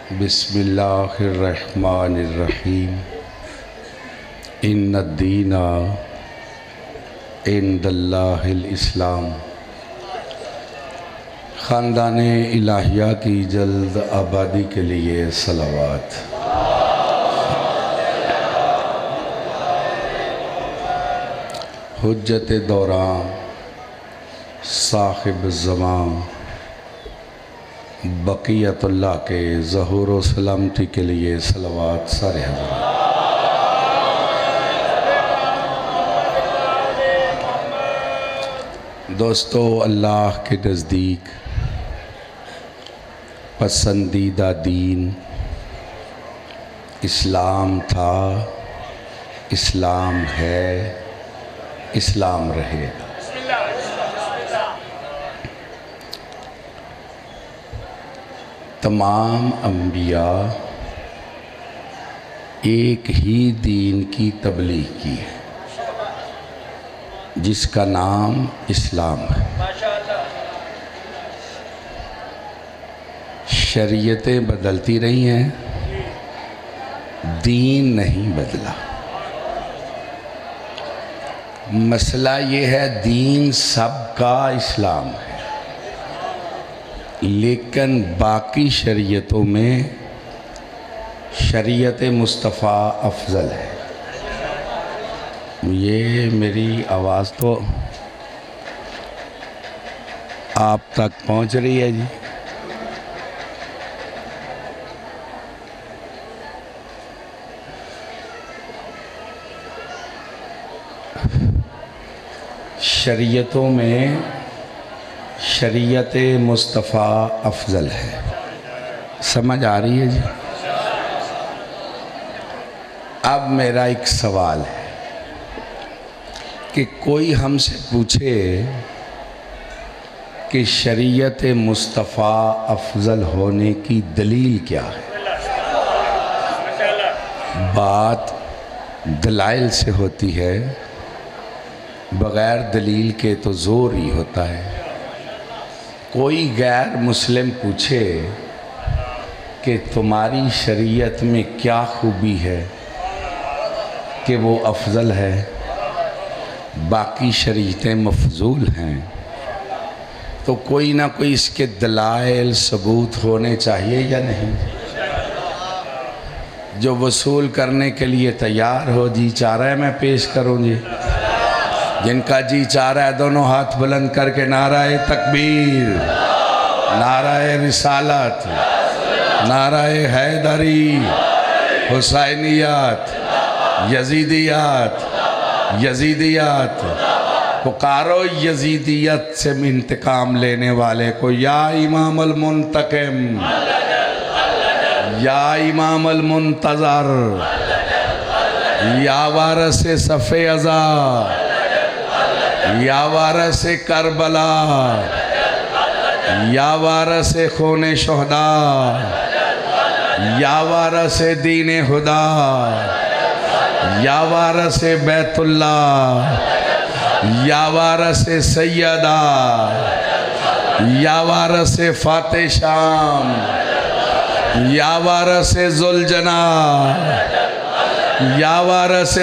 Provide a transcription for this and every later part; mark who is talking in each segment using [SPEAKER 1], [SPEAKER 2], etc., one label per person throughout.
[SPEAKER 1] बिस्मिल्लाहिर्रहमानिर्रहीम। इन्नद्दीना इंदल्लाहिल इस्लाम। ख़ानदान इलाहिया की जल्द आबादी के लिए सलावत। हुज्जत दौरान साहिब ज़मां बक़ियतुल्लाह के ज़हूर व सलामती के लिए सलावत सारे हज़रात। दोस्तों, अल्लाह के नज़दीक पसंदीदा दीन इस्लाम था, इस्लाम है, इस्लाम रहेगा। तमाम अंबिया एक ही दीन की तबलीग की है जिसका नाम इस्लाम है। शरीयतें बदलती रही हैं, दीन नहीं बदला। मसला ये है, दीन सबका इस्लाम है, लेकिन बाकी शरीयतों में शरीयत मुस्तफ़ा अफजल है। ये मेरी आवाज़ तो आप तक पहुंच रही है जी? शरीयतों में शरीयत मुस्तफ़ा अफजल है। समझ आ रही है जी? अब मेरा एक सवाल है कि कोई हमसे पूछे कि शरीयत मुस्तफ़ा अफजल होने की दलील क्या है। बात दलाइल से होती है, बग़ैर दलील के तो ज़ोर ही होता है। कोई गैर मुस्लिम पूछे कि तुम्हारी शरीयत में क्या खूबी है कि वो अफजल है, बाकी शरीयतें मफजूल हैं, तो कोई ना कोई इसके दलाइल सबूत होने चाहिए या नहीं? जो वसूल करने के लिए तैयार हो, जी चाह रहा है मैं पेश करूँ जी? जिनका जी चाह रहा है दोनों हाथ बुलंद करके नाराए तकबीर, नाराए रिसालत, नाराए हैदरी, हुसैनियत, यजीदियत पुकारो यजीदियत से इंतकाम लेने वाले को। या इमाम अल मुंतकिम, या इमाम अल मुंतज़र, या वारिस सफ़े अज़ा, या वारिस करबला, या वारिस खून शुहदा, या वारिस दीन हुदा, या वारिस बैतुल्लाह, या वारिस सैयदा, या वारिस फाते शाम, या वारिस जुलजना, या वारिस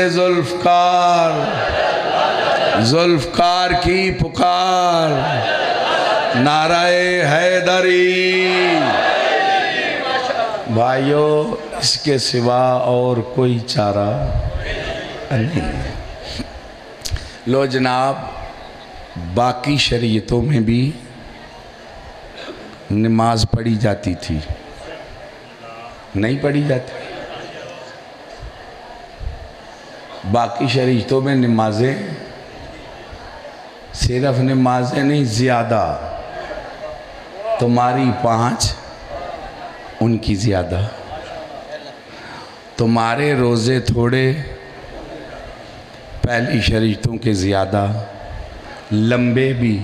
[SPEAKER 1] जुल्फ़कार की पुकार, नाराए हैदरी। भाइयों, इसके सिवा और कोई चारा नहीं। लो जनाब, बाकी शरीयतों में भी नमाज पढ़ी जाती थी, नहीं पढ़ी जाती? बाकी शरीयतों में नमाजें, सिर्फ नमाजें नहीं, ज़्यादा। तुम्हारी 5, उनकी ज़्यादा। तुम्हारे रोज़े थोड़े, पहली शरीयतों के ज़्यादा, लंबे भी।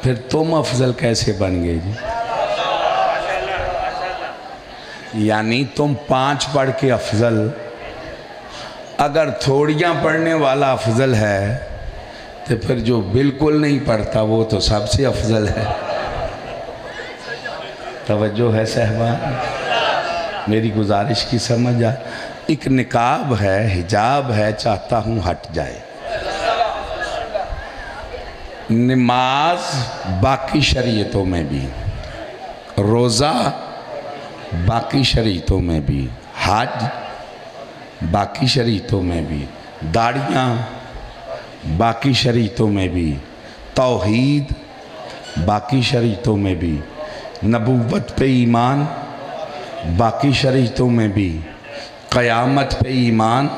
[SPEAKER 1] फिर तुम अफजल कैसे बन गए जी? यानी तुम 5 पढ़ के अफजल, अगर थोड़ियाँ पढ़ने वाला अफजल है तो फिर जो बिल्कुल नहीं पढ़ता वो तो सबसे अफजल है। तवज्जो है सहबान, मेरी गुजारिश की समझ आ। एक निकाब है, हिजाब है, चाहता हूँ हट जाए। नमाज बाकी शरीयतों में भी, रोज़ा बाकी शरीयतों में भी, हज बाकी शरीयतों में भी, दाढ़ियाँ बाकी शरीयतों में भी, तौहीद बाकी शरीयतों में भी, नबूवत पे ईमान बाकी शरीयतों में भी, क़यामत पे ईमान,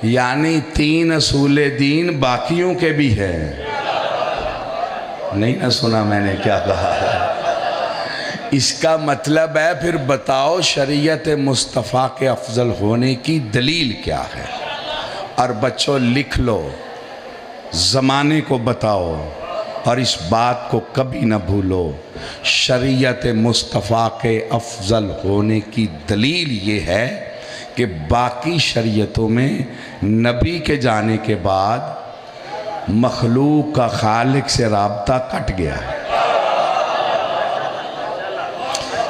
[SPEAKER 1] यानी 3 असूले दीन बाकियों के भी है। नहीं ना सुना मैंने क्या कहा है? इसका मतलब है फिर बताओ शरीयत मुस्तफ़ा के अफजल होने की दलील क्या है। और बच्चों लिख लो, ज़माने को बताओ और इस बात को कभी न भूलो, शरीयत मुस्तफ़ा के अफजल होने की दलील ये है कि बाकी शरीयतों में नबी के जाने के बाद मखलूक का खालिक से राब्ता कट गया है।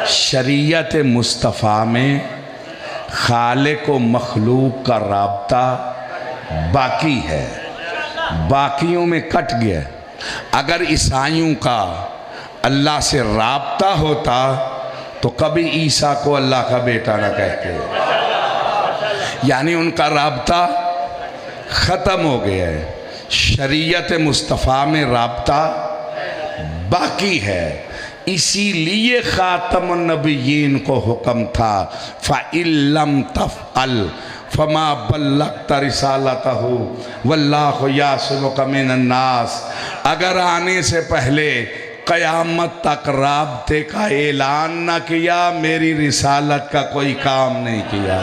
[SPEAKER 1] शरीयत मुस्तफ़ा में खालिक व मखलूक का राब्ता बाकी है, बाकियों में कट गया। अगर ईसाइयों का अल्लाह से राब्ता होता तो कभी ईसा को अल्लाह का बेटा ना कहते, यानी उनका राब्ता ख़त्म हो गया है। शरीयत मुस्तफ़ा में राब्ता बाकी है, इसीलिए ख़ातमुन नबिय्यीन को हुक्म था फ़इल्लम तफ़अल फमा बल्लग़्ता रिसालतहु वल्लाहु यासिमुका मिनन नास। अगर आने से पहले क़यामत तक राब्ते का ऐलान न किया, मेरी रिसालत का कोई काम नहीं किया।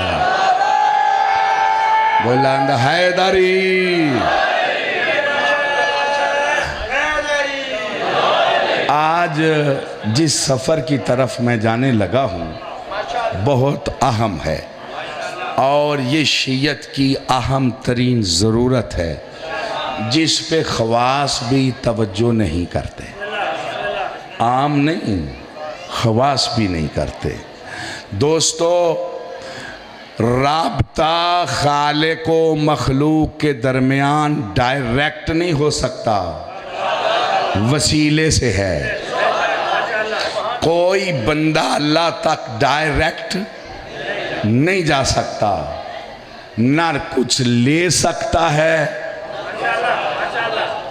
[SPEAKER 1] बुलंद हैदरी। आज जिस सफ़र की तरफ मैं जाने लगा हूँ बहुत अहम है और ये शियत की अहम तरीन ज़रूरत है, जिस पे ख़वास भी तवज्जो नहीं करते। आम नहीं, ख़वास भी नहीं करते। दोस्तों, राब्ता खालिक व मखलूक के दरमियान डायरेक्ट नहीं हो सकता, वसीले से है। कोई बंदा अल्लाह तक डायरेक्ट नहीं जा सकता, ना कुछ ले सकता है।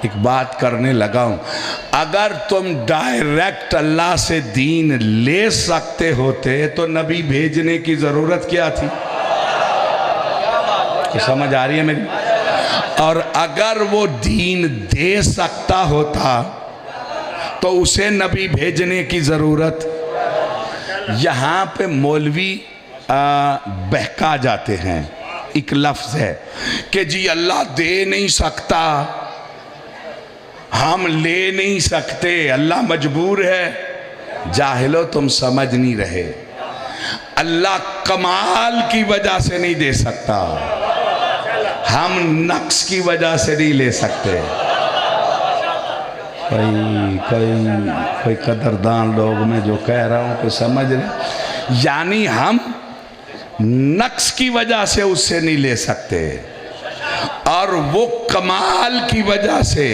[SPEAKER 1] एक बात करने लगा हूं, अगर तुम डायरेक्ट अल्लाह से दीन ले सकते होते तो नबी भेजने की जरूरत क्या थी? तो समझ आ रही है मेरी? और अगर वो दीन दे सकता होता तो उसे नबी भेजने की ज़रूरत। यहाँ पे मौलवी बहका जाते हैं। एक लफ्ज़ है कि जी अल्लाह दे नहीं सकता, हम ले नहीं सकते, अल्लाह मजबूर है। जाहिलो, तुम समझ नहीं रहे। अल्लाह कमाल की वजह से नहीं दे सकता, हम नक्स की वजह से नहीं ले सकते। कोई कदरदान लोग मैं जो कह रहा हूँ को समझ रहे, यानी हम नक्स की वजह से उससे नहीं ले सकते और वो कमाल की वजह से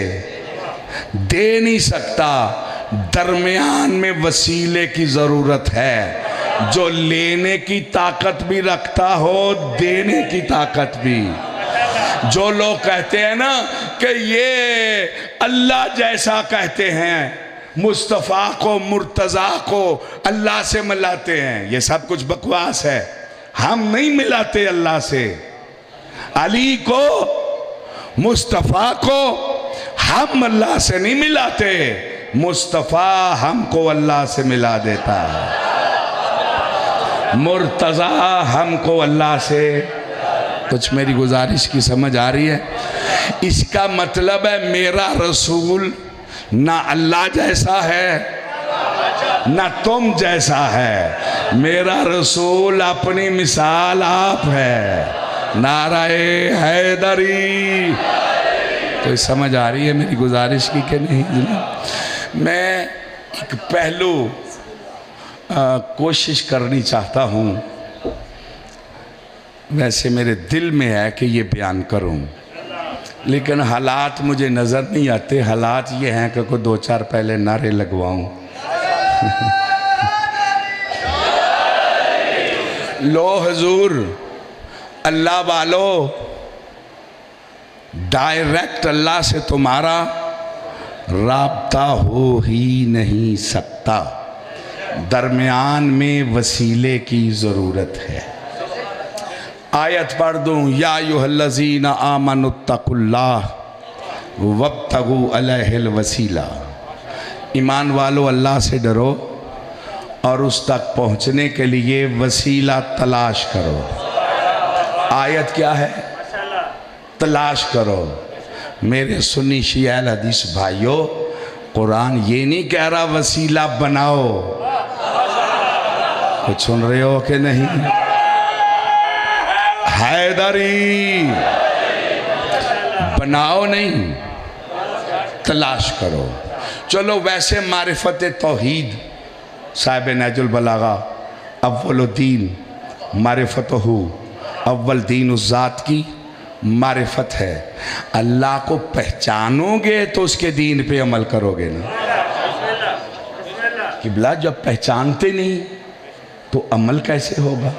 [SPEAKER 1] दे नहीं सकता। दरमियान में वसीले की ज़रूरत है जो लेने की ताकत भी रखता हो, देने की ताकत भी। जो लोग कहते हैं ना कि ये अल्लाह जैसा कहते हैं, मुस्तफ़ा को मुर्तज़ा को अल्लाह से मिलाते हैं, ये सब कुछ बकवास है। हम नहीं मिलाते अल्लाह से। अली को, मुस्तफ़ा को हम अल्लाह से नहीं मिलाते, मुस्तफ़ा हमको अल्लाह से मिला देता है। मुर्तज़ा हमको अल्लाह से। कुछ मेरी गुजारिश की समझ आ रही है? इसका मतलब है मेरा रसूल ना अल्लाह जैसा है ना तुम जैसा है, मेरा रसूल अपनी मिसाल आप है। नाराए हैदरी। कोई समझ आ रही है मेरी गुजारिश की कि नहीं? मैं एक पहलू कोशिश करनी चाहता हूँ, वैसे मेरे दिल में है कि ये बयान करूँ, लेकिन हालात मुझे नज़र नहीं आते। हालात ये हैं कि कोई 2-4 पहले नारे लगवाऊँ। लो हुजूर, अल्लाह वालो, डायरेक्ट अल्लाह से तुम्हारा राब्ता हो ही नहीं सकता, दरमियान में वसीले की ज़रूरत है। आयत पढ़ दूँ, या अय्युहल्लज़ीना आमनुत्तकुल्लाह वब्तगू अलैहिल वसीला। ईमान वालो, अल्लाह से डरो और उस तक पहुँचने के लिए वसीला तलाश करो। आयत क्या है? तलाश करो। मेरे सुन्नी शिया अहल हदीस भाइयों, कुरान ये नहीं कह रहा वसीला बनाओ। कुछ सुन रहे हो कि नहीं? हैदरी बनाओ नहीं, तलाश करो। चलो वैसे मारिफत तौहीद साहिब नहजुल बलागा अव्वलुद्दीन मारिफतहू, अव्वल दीन उस ज़ात की मारिफत है। अल्लाह को पहचानोगे तो उसके दीन पे अमल करोगे ना। किबला जब पहचानते नहीं तो अमल कैसे होगा?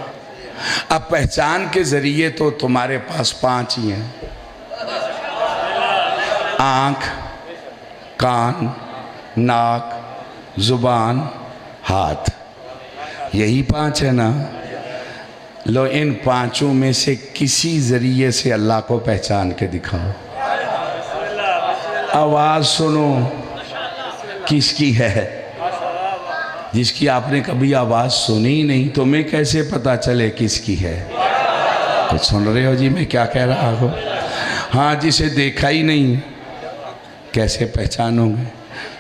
[SPEAKER 1] अब पहचान के ज़रिए तो तुम्हारे पास 5 ही हैं, आँख, कान, नाक, ज़ुबान, हाथ, यही 5 है ना। लो इन 5 में से किसी ज़रिए से अल्लाह को पहचान के दिखाओ। आवाज़ सुनो किसकी है? जिसकी आपने कभी आवाज़ सुनी ही नहीं, तुम्हें कैसे पता चले किसकी है? कुछ सुन रहे हो जी मैं क्या कह रहा हूँ? हाँ, जिसे देखा ही नहीं कैसे पहचानोगे?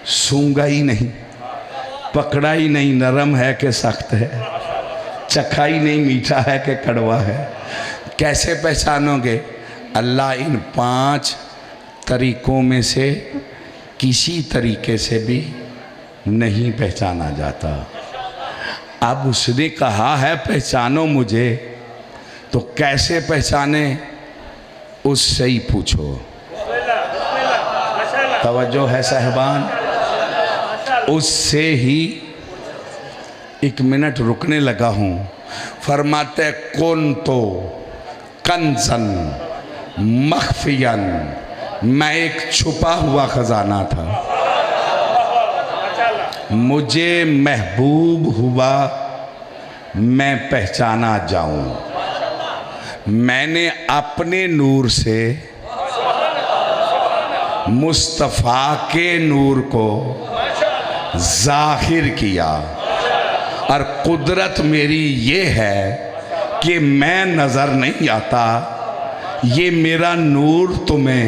[SPEAKER 1] सूंघा ही नहीं, पकड़ा ही नहीं नरम है कि सख्त है, चखा ही नहीं मीठा है कि कड़वा है, कैसे पहचानोगे? अल्लाह इन 5 तरीक़ों में से किसी तरीके से भी नहीं पहचाना जाता। अब उसने कहा है पहचानो मुझे, तो कैसे पहचाने उससे ही पूछो। तवज्जो है साहिबान, उससे ही। 1 मिनट रुकने लगा हूँ। फरमाते कौन तो कंजन मख्फियन, मैं एक छुपा हुआ खजाना था, मुझे महबूब हुआ मैं पहचाना जाऊं। मैंने अपने नूर से मुस्तफ़ा के नूर को ज़ाहिर किया, और कुदरत मेरी ये है कि मैं नज़र नहीं आता, ये मेरा नूर तुम्हें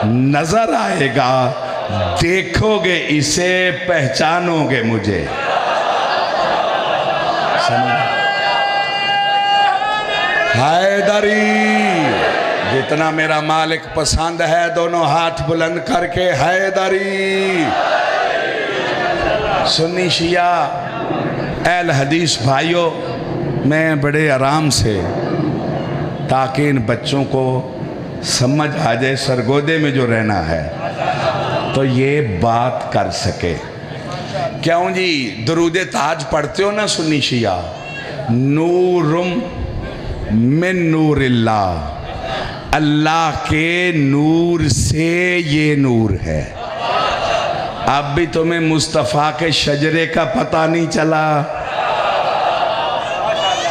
[SPEAKER 1] नज़र आएगा, देखोगे इसे पहचानोगे मुझे। हैदरी, जितना मेरा मालिक पसंद है दोनों हाथ बुलंद करके हैदरी। सुन्नी शिया अहल हदीस भाइयों, मैं बड़े आराम से, ताकि इन बच्चों को समझ आ जाए सरगोदे में जो रहना है तो ये बात कर सके। क्यों जी? दरूदे ताज पढ़ते हो ना सुन्नी शिया? नूरुम मिन नूरिल्लाह, अल्लाह के नूर से ये नूर है। अब भी तुम्हें मुस्तफ़ा के शजरे का पता नहीं चला?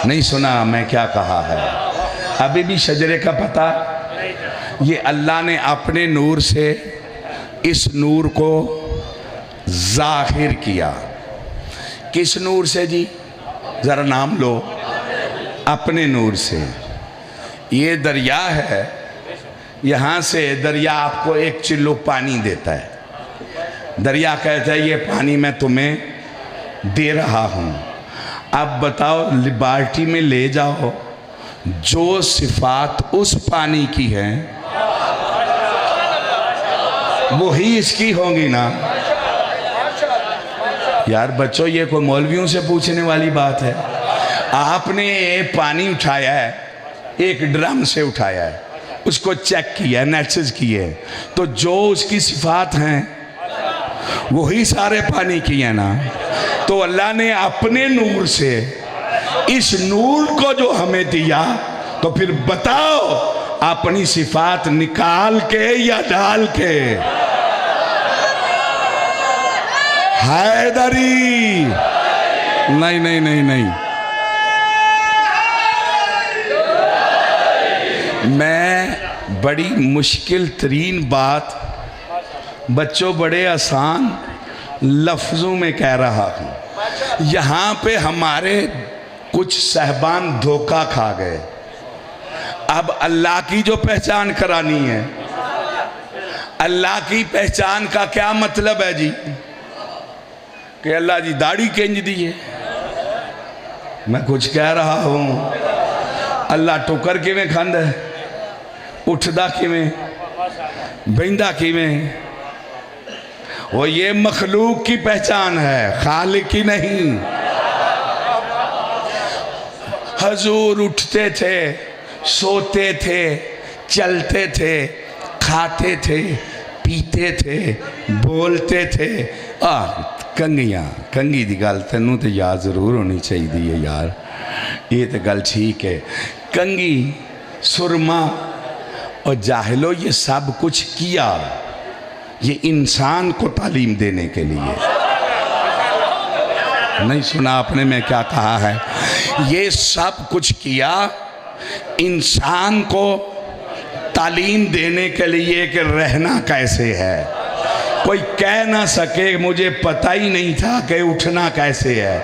[SPEAKER 1] नहीं सुना मैं क्या कहा है? अभी भी शजरे का पता? ये अल्लाह ने अपने नूर से इस नूर को ज़ाहिर किया। किस नूर से जी? ज़रा नाम लो। अपने नूर से। ये दरिया है, यहाँ से दरिया आपको 1 चिल्लो पानी देता है। दरिया कहता है ये पानी मैं तुम्हें दे रहा हूँ, अब बताओ बाल्टी में ले जाओ, जो सिफात उस पानी की है वही इसकी होंगी ना। यार बच्चों, ये कोई मौलवियों से पूछने वाली बात है? आपने पानी उठाया है, एक ड्रम से उठाया है, उसको चेक किया, एनालिसिस किए, तो जो उसकी सिफात हैं वही सारे पानी की है ना। तो अल्लाह ने अपने नूर से इस नूर को जो हमें दिया, तो फिर बताओ अपनी सिफात निकाल के या डाल के? हैदरी नहीं नहीं नहीं नहीं। मैं बड़ी मुश्किल तरीन बात बच्चों बड़े आसान लफ्ज़ों में कह रहा हूँ। यहाँ पे हमारे कुछ साहबान धोखा खा गए। अब अल्लाह की जो पहचान करानी है, अल्लाह की पहचान का क्या मतलब है जी? कि अल्लाह जी दाढ़ी केंज दी है, मैं कुछ कह रहा हूँ। अल्लाह टुकर किवें खांदा है, उठदा किवें, बहिंदा किवें? वो ये मखलूक की पहचान है, खालिक की नहीं। हजूर उठते थे, सोते थे, चलते थे, खाते थे, पीते थे, बोलते थे। कंगी दी गल तेनू तो याद जरूर होनी चाहिए यार, ये तो गल ठीक है। कंगी, सुरमा और जाहिलो, ये सब कुछ किया ये इंसान को तालीम देने के लिए। नहीं सुना आपने मैं क्या कहा है? ये सब कुछ किया इंसान को तालीम देने के लिए कि रहना कैसे है। कोई कह ना सके मुझे पता ही नहीं था कि उठना कैसे है,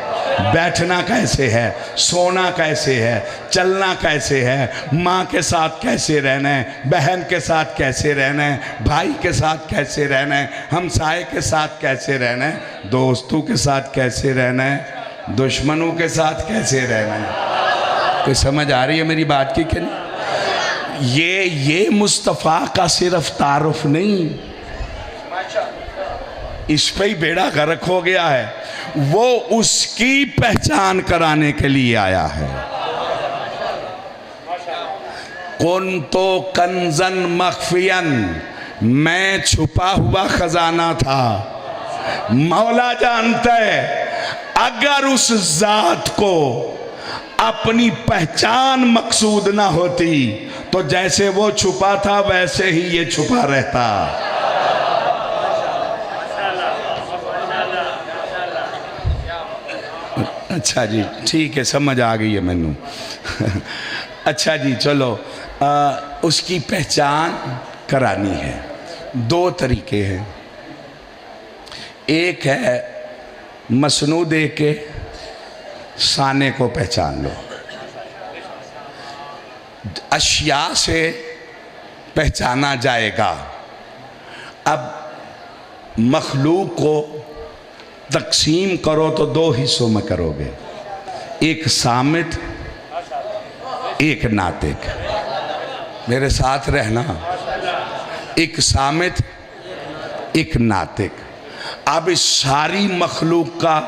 [SPEAKER 1] बैठना कैसे है, सोना कैसे है, चलना कैसे है, माँ के साथ कैसे रहना है, बहन के साथ कैसे रहना है, भाई के साथ कैसे रहना है, हमसाए के साथ कैसे रहना है, दोस्तों के साथ कैसे रहना है, दुश्मनों के साथ कैसे रहना है। कोई समझ आ रही है मेरी बात की कि नहीं? ये मुस्तफ़ा का सिर्फ तारुफ नहीं, इस पे ही बेड़ा गर्क हो गया है। वो उसकी पहचान कराने के लिए आया है। कुन तो कंजन मख्फियन, मैं छुपा हुआ खजाना था। मौला जानता है अगर उस जात को अपनी पहचान मकसूद ना होती तो जैसे वो छुपा था वैसे ही ये छुपा रहता। अच्छा जी, ठीक है, समझ आ गई है मैनू। अच्छा जी, चलो उसकी पहचान करानी है। दो तरीके हैं। एक है मसनू दे के साने को पहचान लो, अशिया से पहचाना जाएगा। अब मखलूक को तकसीम करो तो दो हिस्सों में करोगे, एक सामित, एक नातिक। मेरे साथ रहना, एक सामित, एक नातिक। अब इस सारी मखलूक का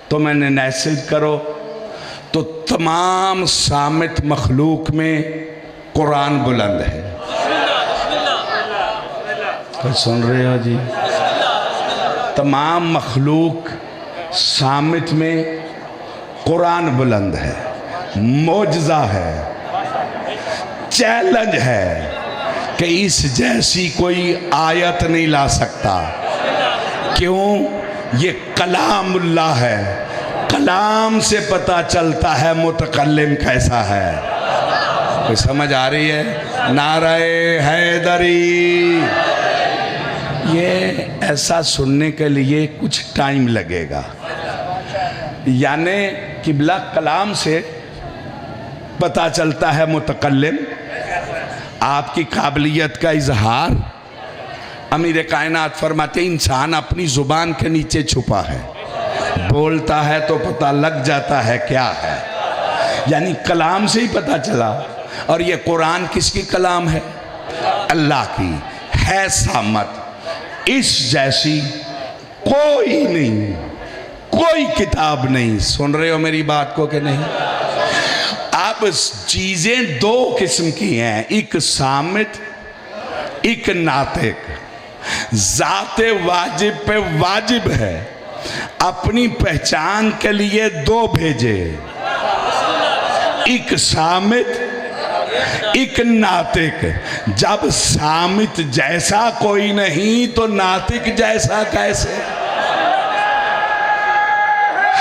[SPEAKER 1] तो मैंने एनालिसिस करो तो तमाम सामित मखलूक में कुरान बुलंद है। तो सुन रहे हो जी? तमाम मखलूक सामित में कुरान बुलंद है, मौजज़ा है, चैलेंज है कि इस जैसी कोई आयत नहीं ला सकता। क्यों? ये कलामुल्लाह है, कलाम से पता चलता है मुतकल्लिम कैसा है। कोई समझ आ रही है? नारे हैदरी। ये ऐसा सुनने के लिए कुछ टाइम लगेगा, यानी किबला कलाम से पता चलता है मुतकल्लिम। आपकी काबिलियत का इजहार अमीर कायनात फरमाते इंसान अपनी जुबान के नीचे छुपा है, बोलता है तो पता लग जाता है क्या है, यानी कलाम से ही पता चला। और ये कुरान किसकी कलाम है? अल्लाह की है। सामत इस जैसी कोई नहीं, कोई किताब नहीं। सुन रहे हो मेरी बात को कि नहीं? अब चीजें दो किस्म की हैं, एक सामित एक नातिक। जाते वाजिब पे वाजिब है, अपनी पहचान के लिए दो भेजे, एक सामित एक नातिक। जब सामित जैसा कोई नहीं तो नातिक जैसा कैसे?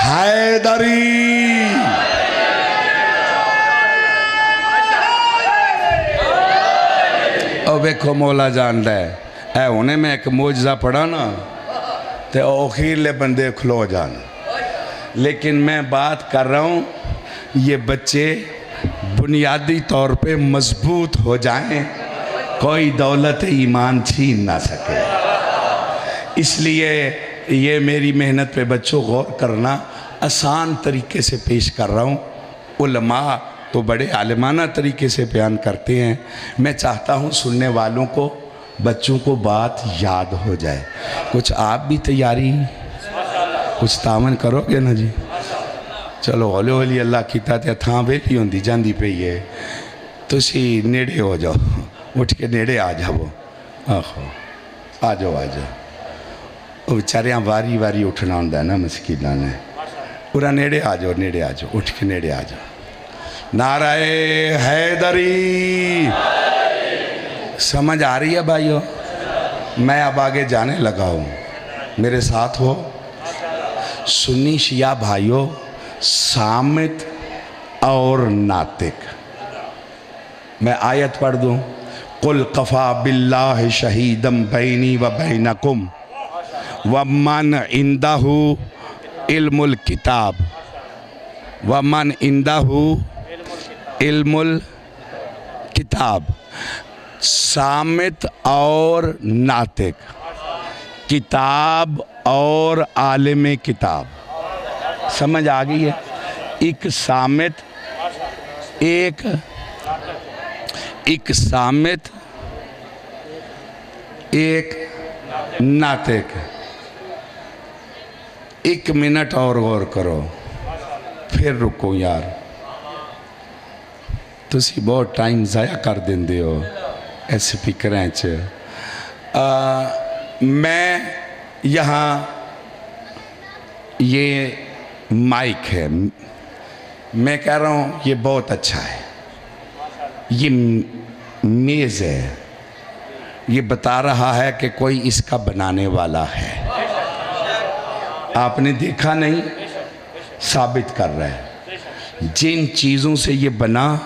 [SPEAKER 1] हैदरी और वेखो मौला जान है उन्हें मैं एक मोजा पढ़ा ना तो अखीरले बंदे खलो जान। लेकिन मैं बात कर रहा हूँ ये बच्चे बुनियादी तौर पे मजबूत हो जाएं, कोई दौलत ईमान छीन ना सके। इसलिए ये मेरी मेहनत पे बच्चों गौर करना, आसान तरीके से पेश कर रहा हूँ। उलमा तो बड़े आलिमाना तरीके से बयान करते हैं। मैं चाहता हूँ सुनने वालों को, बच्चों को बात याद हो जाए। कुछ आप भी तैयारी, कुछ तामन करोगे ना जी? चलो हौली हौली अल्लाह कीता ते थां वेली होंदी जांदी पई है। तुसी नेड़े हो जाओ, उठ के नेड़े आ जाओ। आहो आ जाओ आ जाओ। वो बेचारियां वारी वारी उठना होंदा है ना मस्कीना ने। पूरा नेड़े आ जाओ, नेड़े आ जाओ, उठ के नेड़े आ जाओ। नाराए हैदरी। समझ आ रही है भाइयों? मैं अब आगे जाने लगा हूँ, मेरे साथ हो। सुन्नी शिया भाइयों, सामित और नातिक। मैं आयत पढ़ दूँ। कुल कफ़ा बिल्लाहि शहीदम बैनी व बैनकुम व मन इंदहु इल्मुल किताब व मन इंदहु इल्मुल किताब। सामित और नातिक, किताब और आलिम किताब। समझ आ गई है? एक सामित एक सामित एक नातिक। एक मिनट और गौर करो फिर रुको यार, तुसी बहुत टाइम ज़ाया कर देंदे हो ऐसे फिक्रें च। मैं यहाँ ये माइक है, मैं कह रहा हूँ ये बहुत अच्छा है। ये मेज़ है, ये बता रहा है कि कोई इसका बनाने वाला है। आपने देखा नहीं, साबित कर रहा है। जिन चीज़ों से ये बना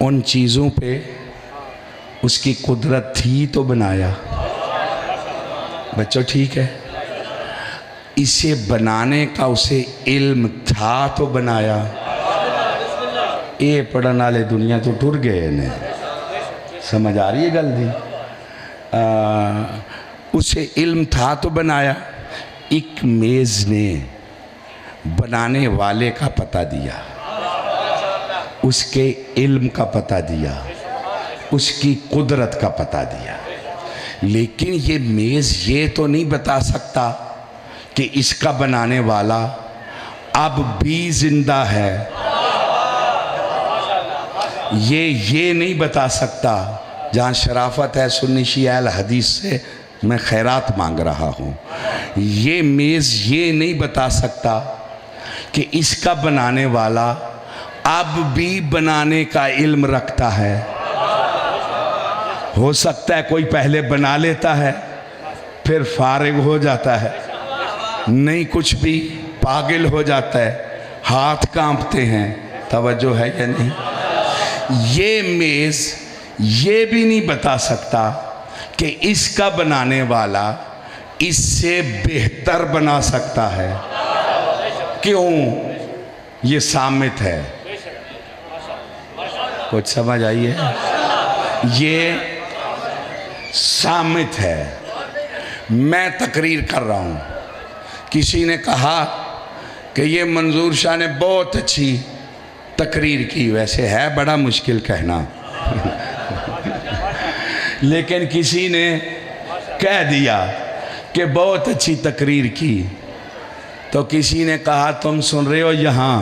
[SPEAKER 1] उन चीज़ों पे उसकी कुदरत थी तो बनाया। बच्चों ठीक है? इसे बनाने का उसे इल्म था तो बनाया। ये पढ़ने वाले दुनिया तो टुर गए ने। समझ आ रही है गल दी? उसे इल्म था तो बनाया। एक मेज़ ने बनाने वाले का पता दिया, उसके इल्म का पता दिया, उसकी कुदरत का पता दिया। लेकिन ये मेज़ ये तो नहीं बता सकता कि इसका बनाने वाला अब भी जिंदा है। ये नहीं बता सकता। जहाँ शराफत है सुन्नी शिया अहल हदीस से मैं खैरात मांग रहा हूँ। ये मेज़ ये नहीं बता सकता कि इसका बनाने वाला अब भी बनाने का इल्म रखता है। हो सकता है कोई पहले बना लेता है फिर फारिग हो जाता है, नहीं कुछ भी पागल हो जाता है, हाथ कांपते हैं। तवज्जो है या नहीं? ये मेज़ ये भी नहीं बता सकता कि इसका बनाने वाला इससे बेहतर बना सकता है। क्यों? ये सामित है। कुछ समझ आई है? ये सामित है। मैं तकरीर कर रहा हूँ। किसी ने कहा कि ये मंजूर शाह ने बहुत अच्छी तकरीर की। वैसे है बड़ा मुश्किल कहना लेकिन किसी ने कह दिया कि बहुत अच्छी तकरीर की। तो किसी ने कहा तुम सुन रहे हो यहाँ,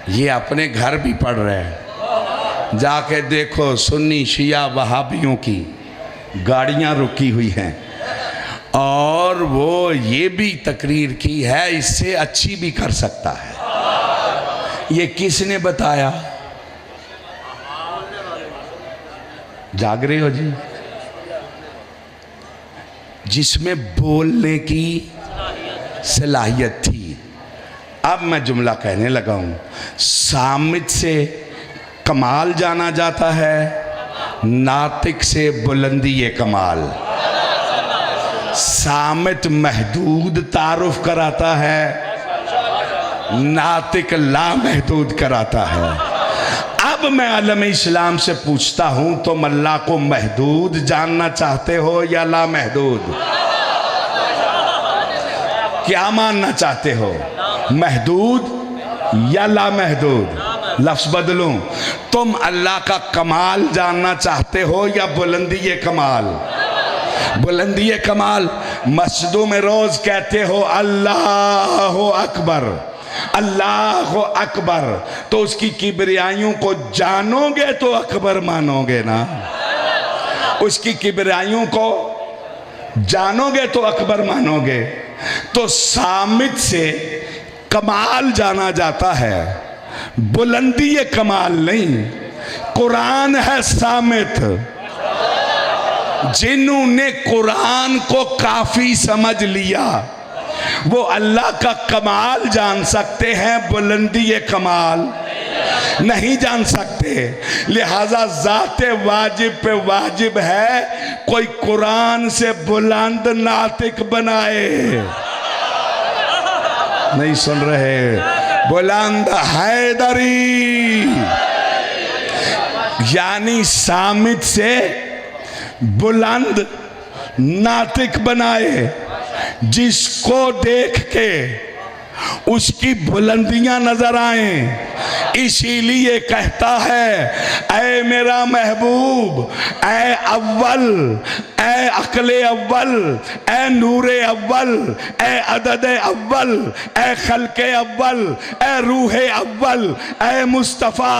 [SPEAKER 1] ये अपने घर भी पढ़ रहे हैं, जाके देखो सुन्नी शिया वहाबियों की गाड़ियाँ रुकी हुई हैं और वो ये भी तकरीर की है इससे अच्छी भी कर सकता है। ये किसने बताया? जाग रहे हो जी? जिसमें बोलने की सलाहियत थी। अब मैं जुमला कहने लगा हूं। सामित से कमाल जाना जाता है, नातिक से बुलंदी कमाल। सामित महदूद तारुफ कराता है, नातिक लामहदूद कराता है। अब मैं आलम इस्लाम से पूछता हूं, तुम अल्लाह को महदूद जानना चाहते हो या लामहदूद? क्या मानना चाहते हो, महदूद या लामहदूद? लफ्ज बदलूं, तुम अल्लाह का कमाल जानना चाहते हो या बुलंदी कमाल? बुलंदी कमाल। मस्जिदों में रोज कहते हो अल्लाह अकबर, अल्लाह अकबर, तो उसकी किबरियाइयों को जानोगे तो अकबर मानोगे ना? उसकी किबरियाइयों को जानोगे तो अकबर मानोगे। तो सामित से कमाल जाना जाता है, बुलंदी कमाल नहीं। कुरान है सामित। जिन्होंने कुरान को काफी समझ लिया वो अल्लाह का कमाल जान सकते हैं, बुलंदी कमाल नहीं जान सकते। लिहाजा ज़ाते वाजिब पे वाजिब है कोई कुरान से बुलंद नातिक बनाए। नहीं सुन रहे? बुलंद हैदरी यानी सामित से बुलंद नातिक बनाए, जिसको देख के उसकी बुलंदियां नजर आए। इसीलिए कहता है ऐ मेरा महबूब, ऐ अव्वल, ऐ अक्ले अव्वल, ऐ नूरे अव्वल, ऐ अदद अव्वल, ऐ खल्के अव्वल, ऐ रूहे अव्वल, ऐ मुस्तफ़ा,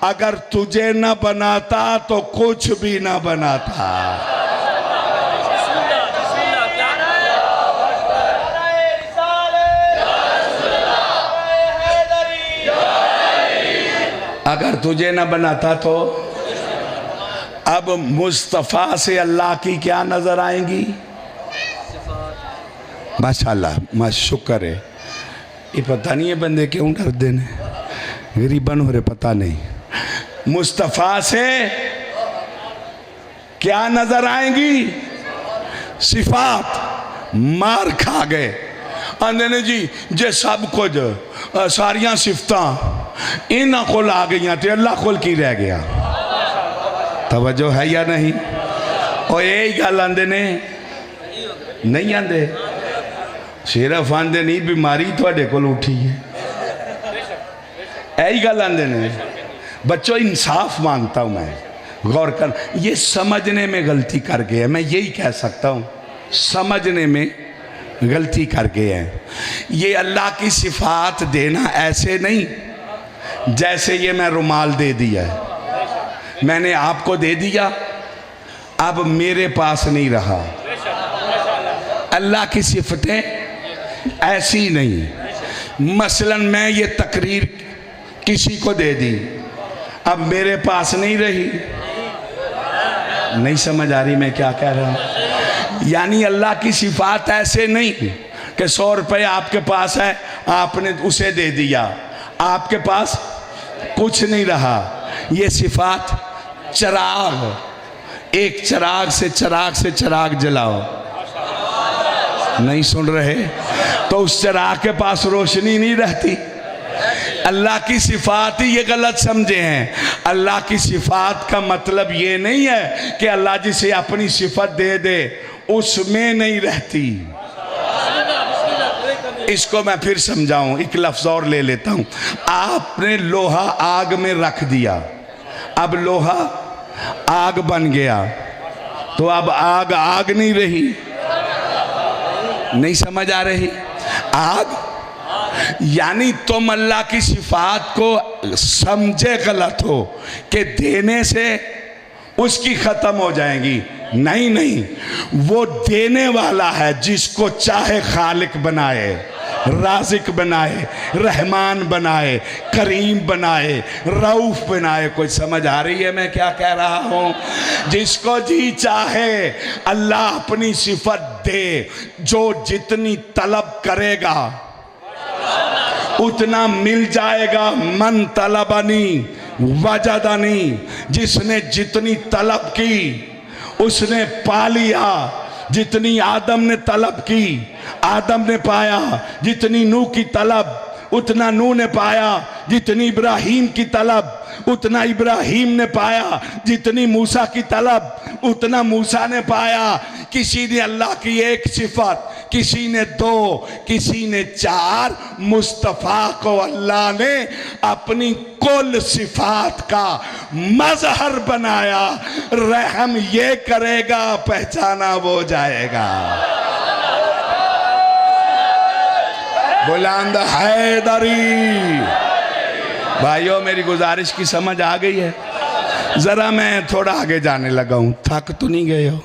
[SPEAKER 1] अगर तुझे न बनाता तो कुछ भी न बनाता। अगर तुझे न बनाता तो। अब मुस्तफ़ा से अल्लाह की क्या नजर आएंगी? माशाल्लाह, मां शुक्र है। ये पता नहीं है बंदे क्यों डरते ने, गरीबन हो रहे पता नहीं। मुस्तफ़ा से क्या नजर आएंगी? सिफात। मार खा गए आंदे ने जी जे सब कुछ सारिया सिफत इन्हों को आ गई तो अल्लाह कोल की रह गया? तवज्जो है या नहीं? और यही गल आंदे ने, नहीं आंदे? सिर्फ आंदे नहीं बीमारी थोड़े कोल उठी है, यही गल आंदे ने। बच्चों इंसाफ मांगता हूं मैं, गौर कर। ये समझने में गलती कर गए हैं, मैं यही कह सकता हूं, समझने में गलती कर गए हैं। ये अल्लाह की सिफात देना ऐसे नहीं जैसे ये मैं रुमाल दे दिया है, मैंने आपको दे दिया, अब मेरे पास नहीं रहा। अल्लाह की सिफतें ऐसी नहीं। मसलन मैं ये तकरीर किसी को दे दी, अब मेरे पास नहीं रही। नहीं समझ आ रही मैं क्या कह रहा हूं? यानी अल्लाह की सिफात ऐसे नहीं कि 100 रुपये आपके पास है, आपने उसे दे दिया, आपके पास कुछ नहीं रहा। ये सिफात चिराग, एक चिराग से चिराग जलाओ, नहीं सुन रहे? तो उस चिराग के पास रोशनी नहीं रहती। अल्लाह की सिफात ही ये गलत समझे हैं। अल्लाह की सिफात का मतलब ये नहीं है कि अल्लाह जिसे अपनी सिफत दे दे उसमें नहीं रहती। इसको मैं फिर समझाऊं, एक लफ्ज और ले लेता हूं। आपने लोहा आग में रख दिया, अब लोहा आग बन गया, तो अब आग आग नहीं रही। नहीं समझ आ रही? आग यानी तुम अल्लाह की सिफात को समझे गलत हो कि देने से उसकी ख़त्म हो जाएंगी। नहीं नहीं, वो देने वाला है, जिसको चाहे खालिक बनाए, राज़िक बनाए, रहमान बनाए, करीम बनाए, रऊफ़ बनाए। कोई समझ आ रही है मैं क्या कह रहा हूँ? जिसको जी चाहे अल्लाह अपनी सिफत दे। जो जितनी तलब करेगा उतना मिल जाएगा। मन तलबनी वजदनी, जिसने जितनी तलब की उसने पा लिया। जितनी आदम ने तलब की आदम ने पाया, जितनी नूह की तलब उतना नूह ने पाया, जितनी इब्राहीम की तलब उतना इब्राहीम ने पाया, जितनी मूसा की तलब उतना मूसा ने पाया। किसी ने अल्लाह की एक सिफत, किसी ने दो, किसी ने चार। मुस्तफ़ा को अल्लाह ने अपनी कुल सिफात का मजहर बनाया। रहम ये करेगा, पहचाना वो जाएगा। बुलंद हैदरी। भाइयों, मेरी गुजारिश की समझ आ गई है? जरा मैं थोड़ा आगे जाने लगा हूं, थक तो नहीं गए हो?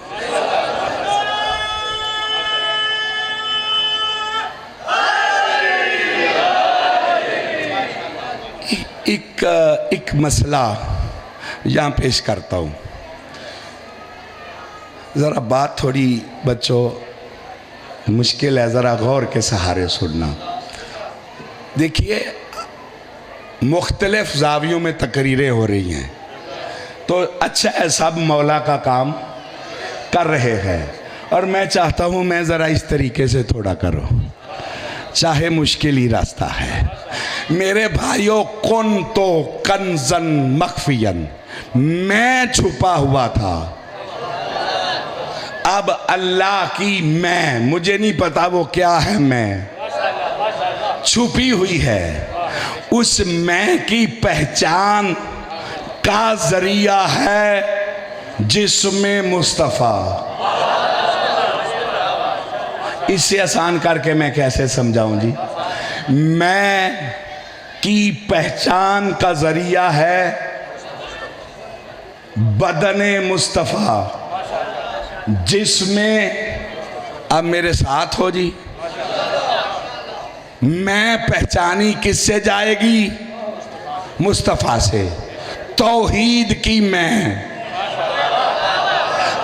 [SPEAKER 1] एक मसला यहाँ पेश करता हूँ। ज़रा बात थोड़ी बच्चों मुश्किल है, ज़रा गौर के सहारे सुनना। देखिए, मुख्तलिफ ज़ावियों में तकरीरें हो रही हैं, तो अच्छा है, सब मौला का काम कर रहे हैं। और मैं चाहता हूँ मैं ज़रा इस तरीके से थोड़ा करो, चाहे मुश्किल ही रास्ता है। मेरे भाइयों, कुन तो कंजन मख्फियन, मैं छुपा हुआ था। अब अल्लाह की मैं, मुझे नहीं पता वो क्या है, मैं छुपी हुई है। उस मैं की पहचान का जरिया है जिसमें मुस्तफ़ा। इससे आसान करके मैं कैसे समझाऊं जी? मैं की पहचान का जरिया है बदने मुस्तफ़ा, जिसमें, अब मेरे साथ हो जी, मैं पहचानी किससे जाएगी? मुस्तफ़ा से। तौहीद की मैं,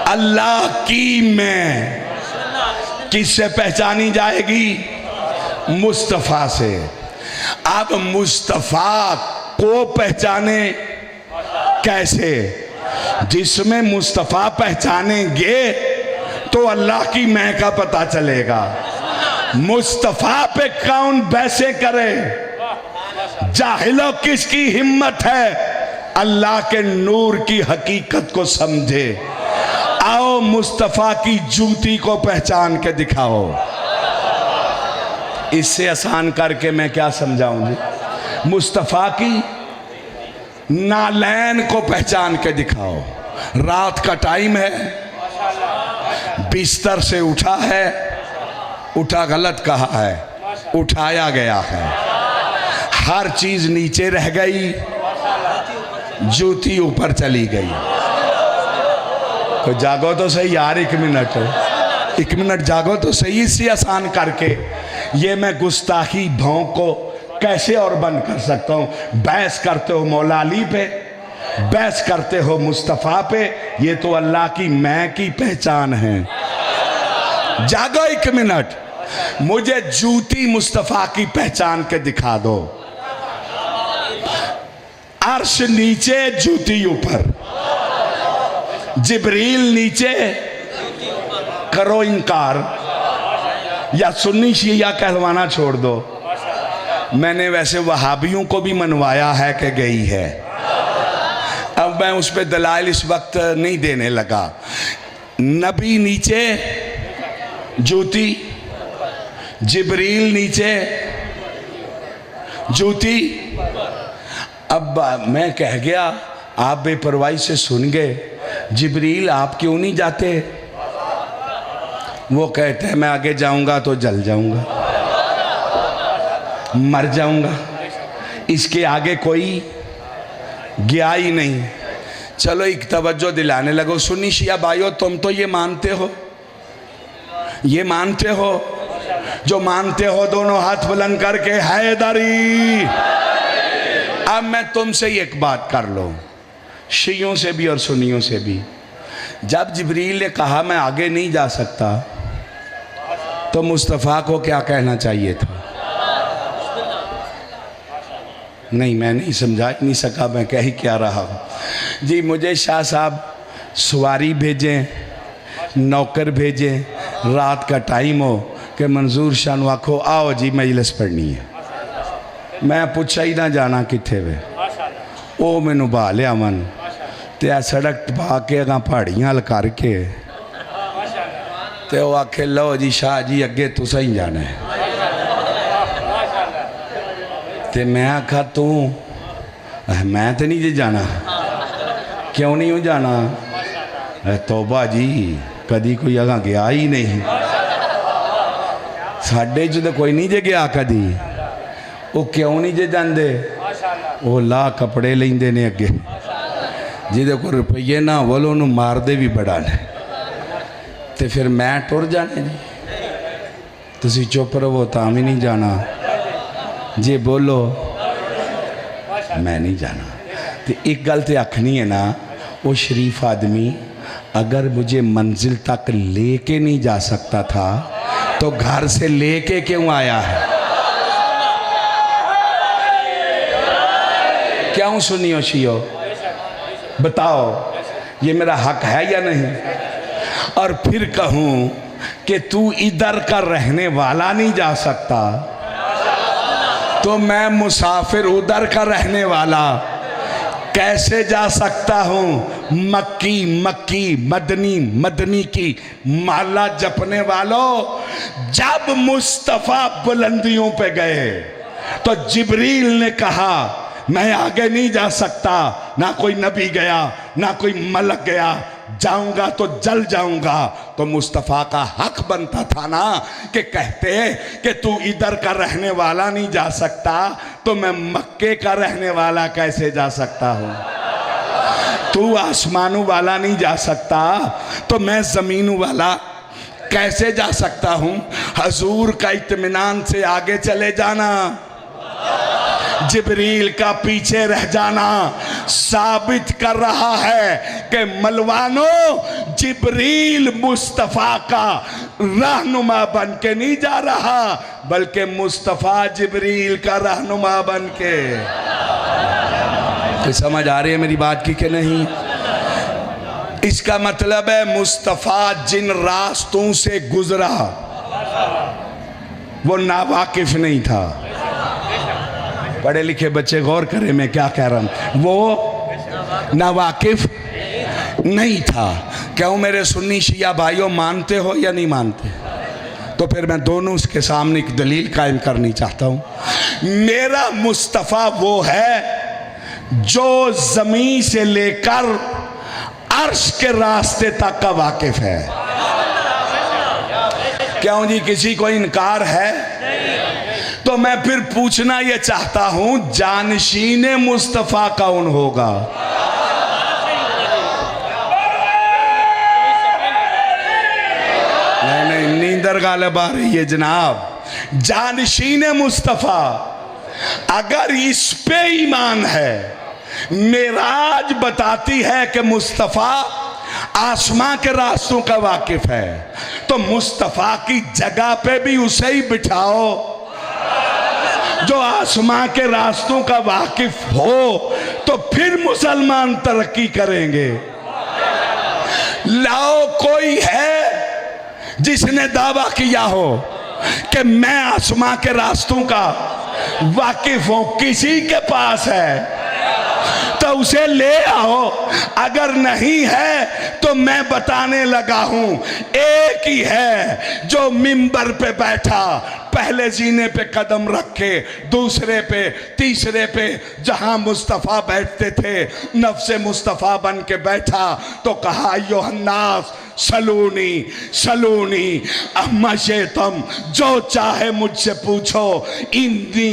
[SPEAKER 1] अल्लाह की मैं किससे पहचानी जाएगी? मुस्तफ़ा से। अब मुस्तफ़ा को पहचाने कैसे? जिसमें मुस्तफ़ा पहचानेंगे तो अल्लाह की मैं का पता चलेगा। मुस्तफ़ा पे कौन वैसे करे? जाहिलों, किसकी हिम्मत है अल्लाह के नूर की हकीकत को समझे? आओ मुस्तफ़ा की जूती को पहचान के दिखाओ। इससे आसान करके मैं क्या समझाऊं जी? मुस्तफ़ा की नालैन को पहचान के दिखाओ। रात का टाइम है, बिस्तर से उठा है, उठा गलत कहा है, उठाया गया है, हर चीज नीचे रह गई, जूती ऊपर चली गई। तो जागो तो सही यार, एक मिनट जागो तो सही। इससे आसान करके ये मैं गुस्ताखी भौं को कैसे और बंद कर सकता हूँ? बहस करते हो मौला अली पे, बहस करते हो मुस्तफ़ा पे, ये तो अल्लाह की मैं की पहचान है। जागो एक मिनट, मुझे जूती मुस्तफ़ा की पहचान के दिखा दो। अर्श नीचे, जूती ऊपर, जिब्रील नीचे, करो इनकार या सुन्नी शिया कहलवाना छोड़ दो। मैंने वैसे वहाबियों को भी मनवाया है कि गई है, अब मैं उस पर दलाइल इस वक्त नहीं देने लगा। नबी नीचे जूती, जिब्रील नीचे जूती। अब मैं कह गया, आप बेपरवाही से सुन गए, जिब्रील आप क्यों नहीं जाते? वो कहते हैं मैं आगे जाऊंगा तो जल जाऊंगा। मर जाऊंगा, इसके आगे कोई गया ही नहीं। चलो एक तवज्जो दिलाने लगो। सुन्नी शिया भाइयों, तुम तो ये मानते हो, ये मानते हो, जो मानते हो दोनों हाथ बुलंद करके हैदरी। अब मैं तुमसे एक बात कर लो, शियों से भी और सुन्नियों से भी। जब जिब्रील ने कहा मैं आगे नहीं जा सकता, तो मुस्तफ़ा को क्या कहना चाहिए था? नहीं, मैं नहीं समझा नहीं सका, मैं कह ही क्या रहा हूँ जी। मुझे शाह साहब सवारी भेजें, नौकर भेजें, रात का टाइम हो कि मंजूर शाह नू आखो आओ जी मजलिस पढ़नी है, मैं पूछा ही ना जाना किथे वे, वो मैनू बहा लिया मन ते आ सड़क पा के अगा पहाड़ियां हल करके ते वो आखे लो जी शाह जी अगे तुसा ही जाना है। ते मैं आखा तू, मैं तो नहीं जी जाना। क्यों नहीं हूँ जाना? तौबा जी, कदी कोई अगा गया ही नहीं, साढ़े च तो कोई नहीं जे गया कदी। वो क्यों नहीं जे जाते? वो ला कपड़े लेंदे ने अगे, जिदे को रुपये ना बोलो उन्होंने मारदे भी बड़ा ने। तो फिर मैं टुर जाने जी, तुसी चुप रहो तां भी नहीं जाना, जे बोलो मैं नहीं जाना। तो एक गल तो आखनी है ना, वो शरीफ आदमी अगर मुझे मंजिल तक लेके नहीं जा सकता था तो घर से लेके क्यों आया है? क्यों सुनियो शियो, बताओ ये मेरा हक है या नहीं? और फिर कहूं कि तू इधर का रहने वाला नहीं जा सकता, तो मैं मुसाफिर उधर का रहने वाला कैसे जा सकता हूं? मक्की मक्की, मदनी मदनी की माला जपने वालों, जब मुस्तफ़ा बुलंदियों पे गए तो जिब्रील ने कहा मैं आगे नहीं जा सकता, ना कोई नबी गया ना कोई मलक गया, जाऊंगा तो जल जाऊंगा। तो मुस्तफ़ा का हक बनता था ना कि कहते कि तू इधर का रहने वाला नहीं जा सकता, तो मैं मक्के का रहने वाला कैसे जा सकता हूँ? तू आसमानों वाला नहीं जा सकता, तो मैं ज़मीनों वाला कैसे जा सकता हूँ? हजूर का इत्मीनान से आगे चले जाना, जिब्रील का पीछे रह जाना साबित कर रहा है कि मलवानो जिब्रील मुस्तफ़ा का रहनुमा बन के नहीं जा रहा, बल्कि मुस्तफ़ा जिब्रील का रहनुमा बन के। तो समझ आ रही है मेरी बात की कि नहीं? इसका मतलब है मुस्तफ़ा जिन रास्तों से गुजरा वो नावाकिफ नहीं था। पढ़े लिखे बच्चे गौर करें मैं क्या कह रहा हूं, वो नावाकिफ नहीं था। क्यों मेरे सुन्नी शिया भाइयों, मानते हो या नहीं मानते? तो फिर मैं दोनों के सामने एक दलील कायम करनी चाहता हूं। मेरा मुस्तफ़ा वो है जो जमीन से लेकर अर्श के रास्ते तक का वाकिफ है। क्यों जी, किसी को इनकार है? तो मैं फिर पूछना यह चाहता हूं, जानशीने मुस्तफ़ा कौन होगा? नहीं, नींदर गालिब आ रही है जनाब। जानशीने मुस्तफ़ा, अगर इस पे ईमान है, मेराज बताती है कि मुस्तफ़ा आसमां के रास्तों का वाकिफ है, तो मुस्तफ़ा की जगह पे भी उसे ही बिठाओ जो आसमां के रास्तों का वाकिफ हो, तो फिर मुसलमान तरक्की करेंगे। लाओ कोई है जिसने दावा किया हो कि मैं आसमां के रास्तों का वाकिफ हूं, किसी के पास है तो उसे ले आओ। अगर नहीं है तो मैं बताने लगा हूं, एक ही है जो मिंबर पे बैठा पहले जीने पे कदम रख के दूसरे पे तीसरे पे जहां मुस्तफ़ा बैठते थे नफ्से मुस्तफ़ा बन के बैठा तो कहा योहन्नास सलूनी सलूनी अम्मा शेतम, जो चाहे मुझसे पूछो। इन्नी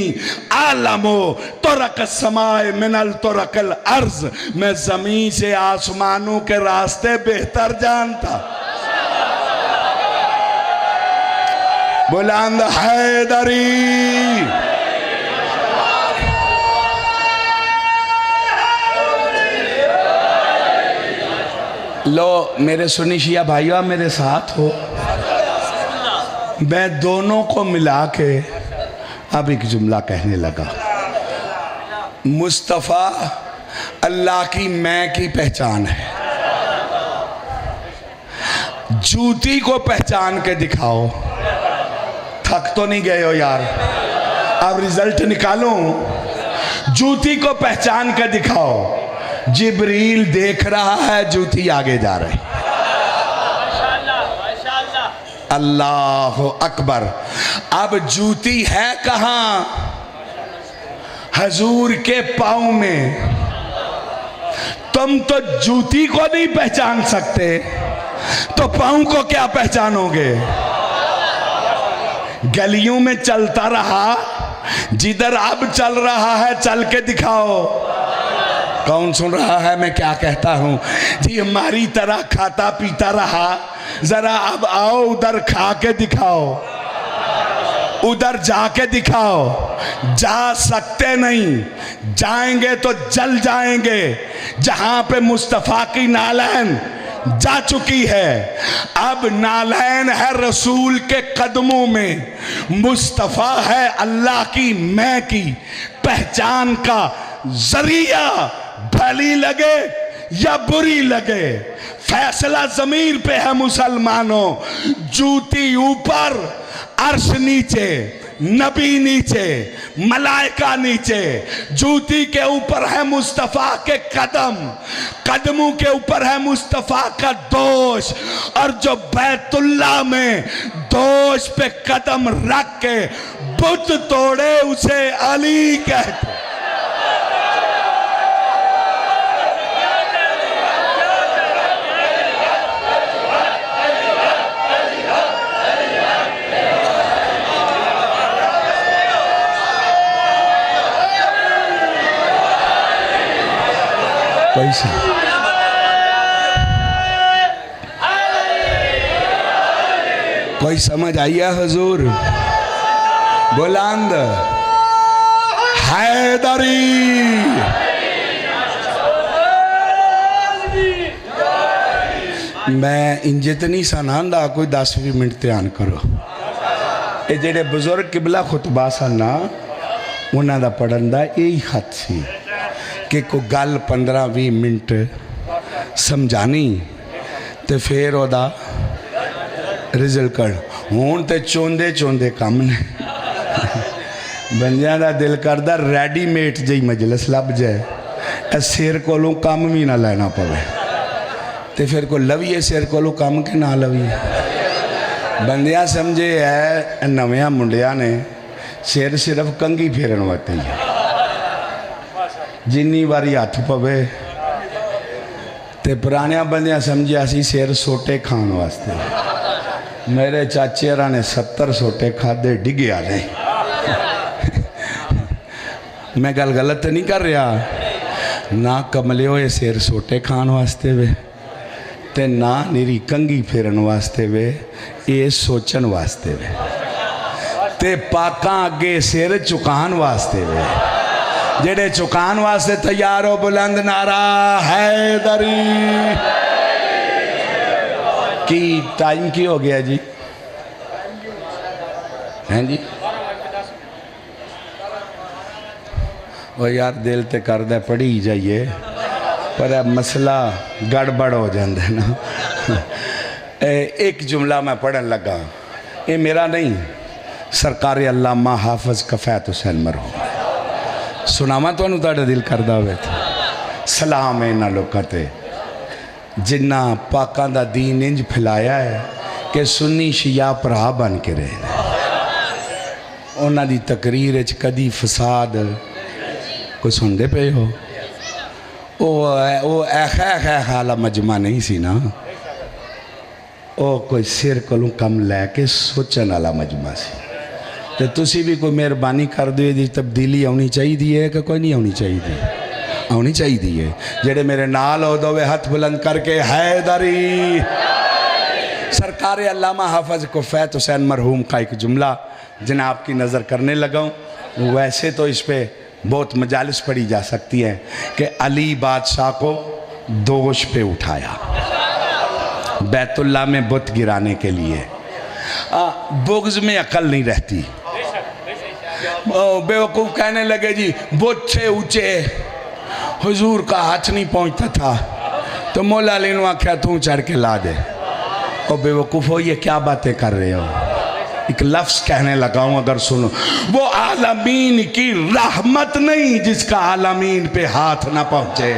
[SPEAKER 1] आलमो तुरक समाए मिनल तुरकल अर्ज, मैं जमीन से आसमानों के रास्ते बेहतर जानता। बुलंद हैदरी। लो मेरे सुन्नी शिया भाइयों, मेरे साथ हो। मैं दोनों को मिला के अब एक जुमला कहने लगा। मुस्तफ़ा अल्लाह की मैं की पहचान है। जूती को पहचान के दिखाओ। थक तो नहीं गए हो यार? अब रिजल्ट निकालो। जूती को पहचान के दिखाओ। जिब्रील देख रहा है, जूती आगे जा रही। अल्लाह अकबर। अब जूती है कहां? हजूर के पांव में। तुम तो जूती को नहीं पहचान सकते तो पांव को क्या पहचानोगे? गलियों में चलता रहा, जिधर अब चल रहा है चल के दिखाओ। कौन सुन रहा है मैं क्या कहता हूं? जी हमारी तरह खाता पीता रहा, जरा अब आओ उधर खा के दिखाओ, उधर जाके दिखाओ। जा सकते नहीं, जाएंगे तो जल जाएंगे। जहां पे मुस्तफ़ा की नालैन जा चुकी है, अब नालैन है रसूल के कदमों में। मुस्तफ़ा है अल्लाह की मैं की पहचान का जरिया। भली लगे या बुरी लगे, फैसला जमीर पे है मुसलमानों। जूती ऊपर, अर्श नीचे, नबी नीचे, मलाइका नीचे। जूती के ऊपर है मुस्तफ़ा के कदम, कदमों के ऊपर है मुस्तफ़ा का दोष। और जो बैतुल्लाह में दोष पे कदम रख के बुत तोड़े उसे अली कहते। पैसा कोई समझ आइया हुजूर? बुलंद हैदरी। मैं इंजितनी सनांदा कोई 10-20 मिनट ध्यान करो। ये जेडे बुजुर्ग किबला खुतबा सन ना, उन्हों का पढ़न का यही खत सी कि कोई गल 15-20 मिनट समझानी तो फिर ओदा रिजल्ट कर। हुण तो चौंदे चौंदे कम ने। बंदियां दा दिल करदा रेडीमेड जी मजलिस लभ जाए, सिर कोलों कम भी ना लेना पवे। तो फिर को लवीए सिर कोलों कम के ना लवीए। बंदियां समझे है नव्या मुंडिया ने सिर सिर्फ कंघी फेरन वास्ते ही। जिन्नी बारी हथ पवे तो पुराने बंदियां समझिया सी सिर सोटे खान वास्ते। मेरे चाचे हरा ने 70 सोटे खादे डिग्या नहीं। मैं गल गलत नहीं कर रहा। ना कमले होए सिर सोटे खान वास्ते वे ते ना निरी कंघी फेरन वास्ते वे, ये सोचन वास्ते वे ते पाकां अगे सिर चुकान वास्ते वे। जेड़े चुकान वास्ते तैयार हो बुलंद नारा हैदरी। की टाइम की हो गया जी? हैं जी? वो यार दिल ते करदा पढ़ी जाइए, पर मसला गड़बड़ हो जाता है ना। एक जुमला मैं पढ़न लगा, ये मेरा नहीं, सरकार अल्लामा हाफिज कफैत हुसैन मरहूम सुनावा तुहानू तुहाडा दिल करदा होवे। सलाम है इन्हां लोकां ते जिन्ना पाकां दा दीन इंज फैलाया है कि सुन्नी शिया भरा बन के रहे। उन्हां दी तकरीर च कदी फसाद कोई सुनते पे हो? वो ऐ हाला मजमा नहीं सी ना, वो कोई सिर कोलों कम लैके सोचण वाला मजमा सी। तो तुसी भी कोई मेहरबानी कर दो, जी तब्दीली आनी चाहिए कि कोई नहीं आनी चाहिए? आनी चाहिए। जेड़े मेरे नाल हो दोवे हाथ बुलंद करके हैदरी। सरकार अल्लामा हाफिज कुफैत हुसैन मरहूम का एक जुमला जनाब की नज़र करने लगा हूँ। वैसे तो इस पर बहुत मजालिस पढ़ी जा सकती है कि अली बादशाह को दोष पे उठाया बैतुल्ला में बुत गिराने के लिए। बुग़्ज़ में अकल नहीं रहती। बेवकूफ़ कहने लगे जी बुत से ऊंचे हुजूर का हाथ नहीं पहुंचता था, तो मौला अली ने आख्या तू चढ़ के ला दे। और बेवकूफ़ हो, ये क्या बातें कर रहे हो? एक लफ्ज़ कहने लगा हूँ, अगर सुनो। वो आलमीन की रहमत नहीं जिसका आलमीन पे हाथ ना पहुंचे।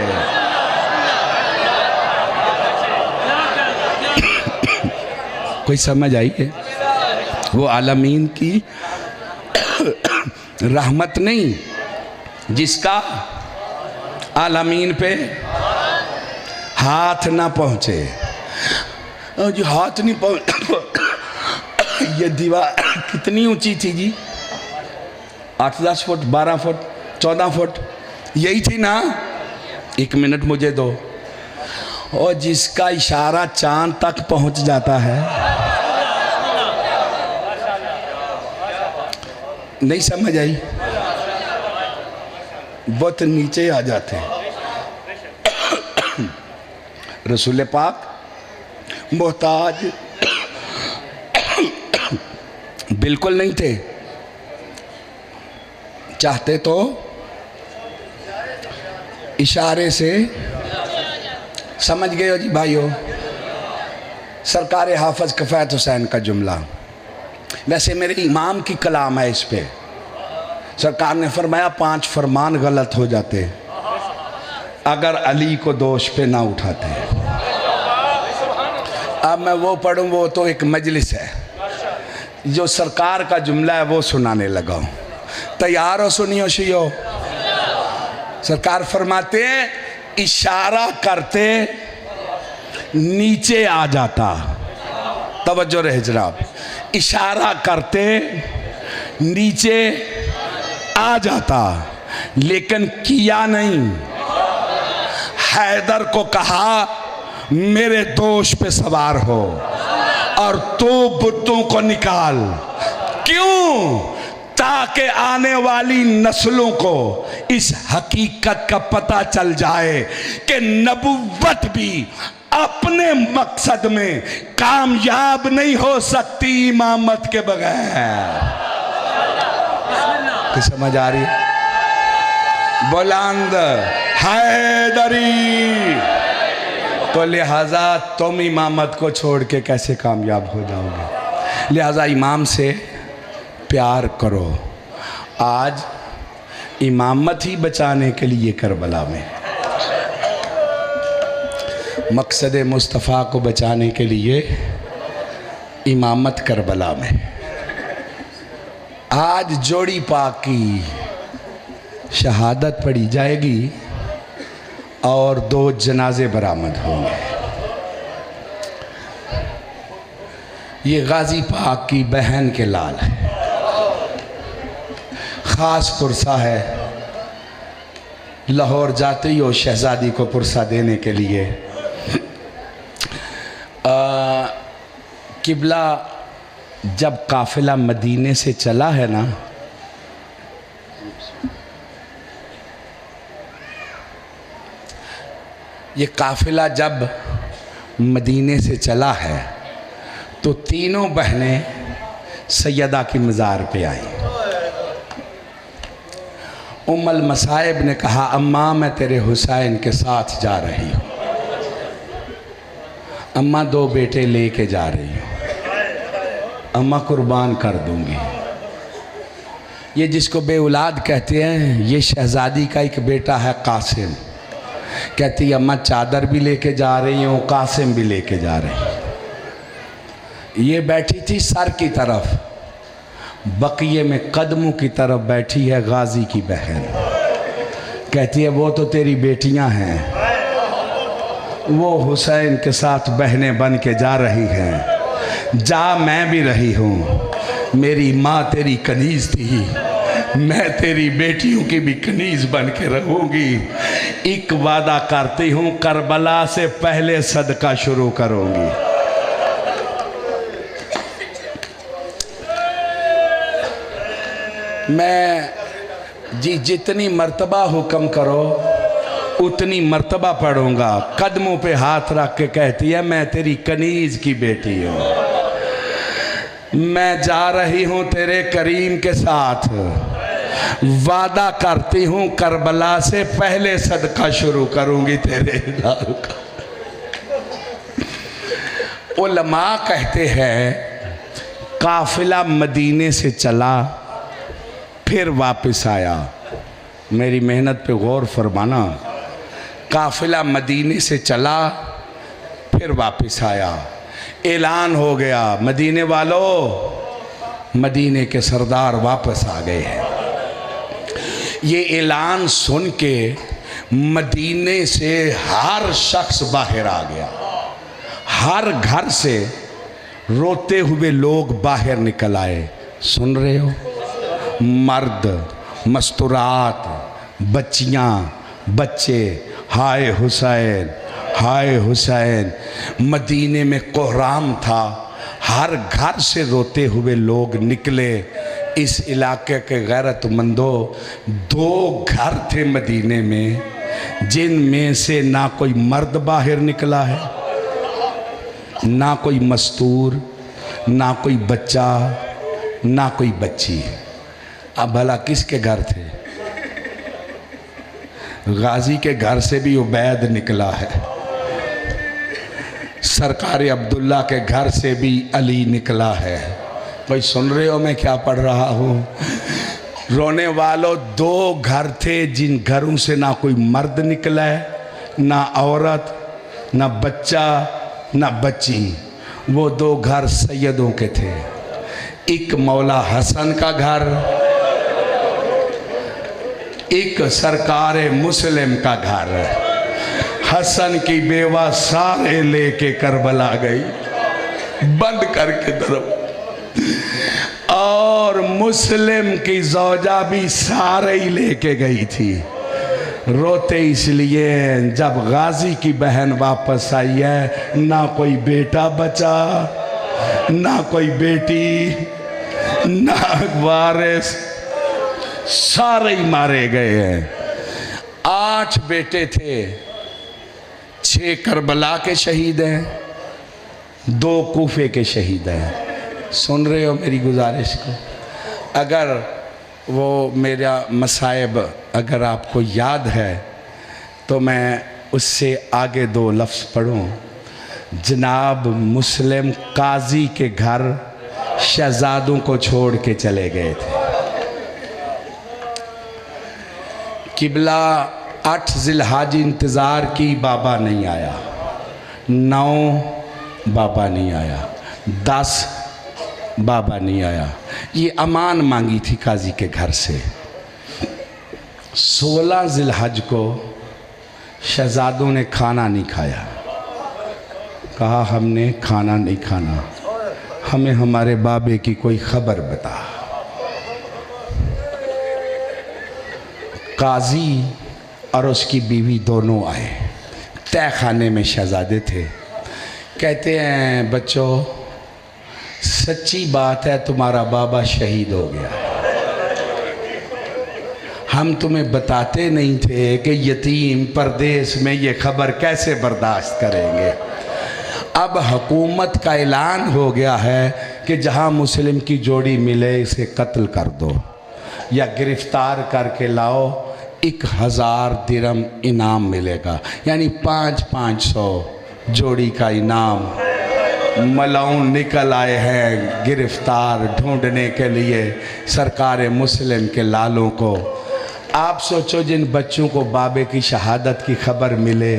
[SPEAKER 1] कोई समझ आई है? वो आलमीन की रहमत नहीं जिसका आलमीन पे हाथ ना पहुंचे। जी हाथ नहीं पहुंच। ये दीवार कितनी ऊंची थी जी? 8-10 फुट, 12 फुट, 14 फुट, यही थी ना? 1 मिनट मुझे दो। और जिसका इशारा चांद तक पहुंच जाता है। नहीं समझ आई? बहुत नीचे आ जाते हैं। रसूल पाक मोहताज बिल्कुल नहीं थे। चाहते तो इशारे से, समझ गए हो जी भाइयों? सरकार हाफिज कुफैत हुसैन का जुमला, वैसे मेरे इमाम की कलाम है। इस पे सरकार ने फरमाया 5 फरमान गलत हो जाते अगर अली को दोष पे ना उठाते। अब मैं वो पढ़ूँ, वो तो एक मजलिस है। जो सरकार का जुमला है वो सुनाने लगा हूँ। तैयार हो? सुनियो शियो। सरकार फरमाते हैं इशारा करते नीचे आ जाता। तवज्जो रहे जनाब। इशारा करते नीचे आ जाता, लेकिन किया नहीं। हैदर को कहा मेरे दोष पे सवार हो और तो बुतों को निकाल। क्यों? ताकि आने वाली नस्लों को इस हकीकत का पता चल जाए कि नबुव्वत भी अपने मकसद में कामयाब नहीं हो सकती इमामत के बगैर। समझ आ रही है? बुलंद हैदरी। तो लिहाजा तुम इमामत को छोड़ के कैसे कामयाब हो जाओगे? लिहाजा इमाम से प्यार करो। आज इमामत ही बचाने के लिए करबला में, मकसद मुस्तफ़ा को बचाने के लिए इमामत करबला में। आज जोड़ी पाक की शहादत पढ़ी जाएगी और 2 जनाजे बरामद होंगे। ये गाजी पाक की बहन के लाल है। ख़ास पुरसा है। लाहौर जाते ही हो शहजादी को पुरसा देने के लिए। किबला जब काफ़िला मदीने से चला है ना, ये काफ़िला जब मदीने से चला है तो तीनों बहनें सैयदा की मज़ार पे आई। उम्मुल मसाइब ने कहा अम्मा मैं तेरे हुसैन के साथ जा रही हूँ। अम्मा 2 बेटे लेके जा रही हूँ। अम्मा कुर्बान कर दूंगी। ये जिसको बेऔलाद कहते हैं, ये शहजादी का एक बेटा है कासिम। कहती अम्मा चादर भी लेके जा रही हूँ, कासिम भी लेके जा रही हूँ। ये बैठी थी सर की तरफ बकिए में कदमों की तरफ बैठी है गाजी की बहन। कहती है वो तो तेरी बेटियां हैं, वो हुसैन के साथ बहनें बन के जा रही हैं। जा, मैं भी रही हूँ। मेरी माँ तेरी कनीज़ थी, मैं तेरी बेटियों की भी कनीज़ बन के रहूँगी। एक वादा करती हूँ, करबला से पहले सदका शुरू करूँगी। मैं जी जितनी मर्तबा हुक्म करो उतनी मर्तबा पढ़ूंगा। कदमों पे हाथ रख के कहती है मैं तेरी कनीज की बेटी हूँ, मैं जा रही हूँ तेरे करीम के साथ, वादा करती हूँ करबला से पहले सदका शुरू करूँगी तेरे लाल का। उलमा कहते हैं काफिला मदीने से चला फिर वापस आया। मेरी मेहनत पे गौर फरमाना। काफिला मदीने से चला फिर वापस आया। ऐलान हो गया मदीने वालों, मदीने के सरदार वापस आ गए हैं। ये ऐलान सुन के मदीने से हर शख्स बाहर आ गया। हर घर से रोते हुए लोग बाहर निकल आए। सुन रहे हो? मर्द, मस्तूरात, बच्चियाँ, बच्चे, हाय हुसैन, हाय हुसैन। मदीने में कोहराम था। हर घर से रोते हुए लोग निकले। इस इलाके के गैरतमंदों, 2 घर थे मदीने में जिनमें से ना कोई मर्द बाहर निकला है, ना कोई मस्तूर, ना कोई बच्चा, ना कोई बच्ची। अब भला किसके घर थे? गाजी के घर से भी उबैद निकला है, सरकार अब्दुल्ला के घर से भी अली निकला है। भाई सुन रहे हो मैं क्या पढ़ रहा हूँ? रोने वालों, 2 घर थे जिन घरों से ना कोई मर्द निकला है, ना औरत, ना बच्चा, ना बच्ची। वो 2 घर सैयदों के थे। एक मौला हसन का घर, एक सरकार मुस्लिम का घर। हसन की बेवा सारे लेके करबला गई बंद करके तरफ, और मुस्लिम की जौजा भी सारे ही लेके गई थी। रोते इसलिए जब गाजी की बहन वापस आई है, ना कोई बेटा बचा, ना कोई बेटी, ना वारिस, सारे ही मारे गए हैं। 8 बेटे थे, 6 करबला के शहीद हैं, 2 कूफे के शहीद हैं। सुन रहे हो मेरी गुजारिश को? अगर वो मेरा मसाइब अगर आपको याद है तो मैं उससे आगे 2 लफ्ज़ पढ़ूं। जनाब मुस्लिम काजी के घर शहजादों को छोड़ के चले गए थे। किबला 8 ज़िलहज इंतज़ार की, बाबा नहीं आया। 9 बाबा नहीं आया। 10 बाबा नहीं आया। ये अमान मांगी थी काजी के घर से। 16 ज़िलहज को शहजादों ने खाना नहीं खाया। कहा हमने खाना नहीं खाना, हमें हमारे बाबे की कोई खबर बता। काजी और उसकी बीवी दोनों आए। तय खाने में शहजादे थे। कहते हैं बच्चों, सच्ची बात है तुम्हारा बाबा शहीद हो गया। हम तुम्हें बताते नहीं थे कि यतीम परदेश में ये खबर कैसे बर्दाश्त करेंगे। अब हुकूमत का ऐलान हो गया है कि जहां मुस्लिम की जोड़ी मिले इसे कत्ल कर दो या गिरफ्तार करके लाओ, 1000 दिरहम इनाम मिलेगा, यानी 500 जोड़ी का इनाम। मलाउन निकल आए हैं गिरफ्तार ढूंढने के लिए सरकार मुस्लिम के लालों को। आप सोचो जिन बच्चों को बाबे की शहादत की खबर मिले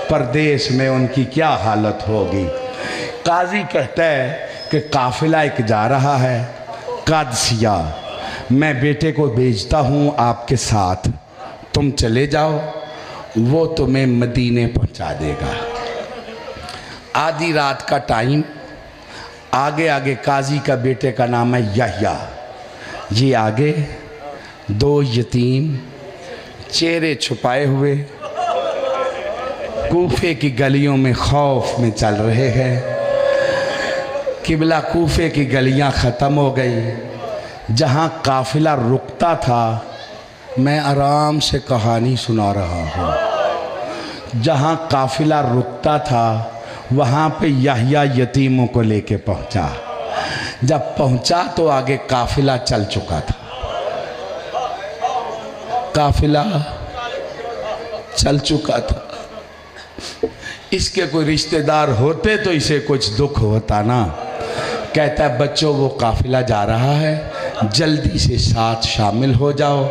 [SPEAKER 1] परदेश में उनकी क्या हालत होगी। काजी कहता है कि काफिला एक जा रहा है, कादसिया, मैं बेटे को भेजता हूँ आपके साथ, तुम चले जाओ, वो तुम्हें मदीने पहुँचा देगा। आधी रात का टाइम, आगे आगे काजी का बेटे का नाम है यहया, ये आगे दो यतीम चेहरे छुपाए हुए कूफे की गलियों में खौफ में चल रहे हैं। किबला कूफे की गलियां ख़त्म हो गई। जहां काफिला रुकता था, मैं आराम से कहानी सुना रहा हूँ, जहां काफिला रुकता था वहाँ पे यहया यतीमों को लेके पहुँचा। जब पहुँचा तो आगे काफिला चल चुका था। काफिला चल चुका था। इसके कोई रिश्तेदार होते तो इसे कुछ दुख होता ना। कहता है बच्चों वो काफिला जा रहा है, जल्दी से साथ शामिल हो जाओ,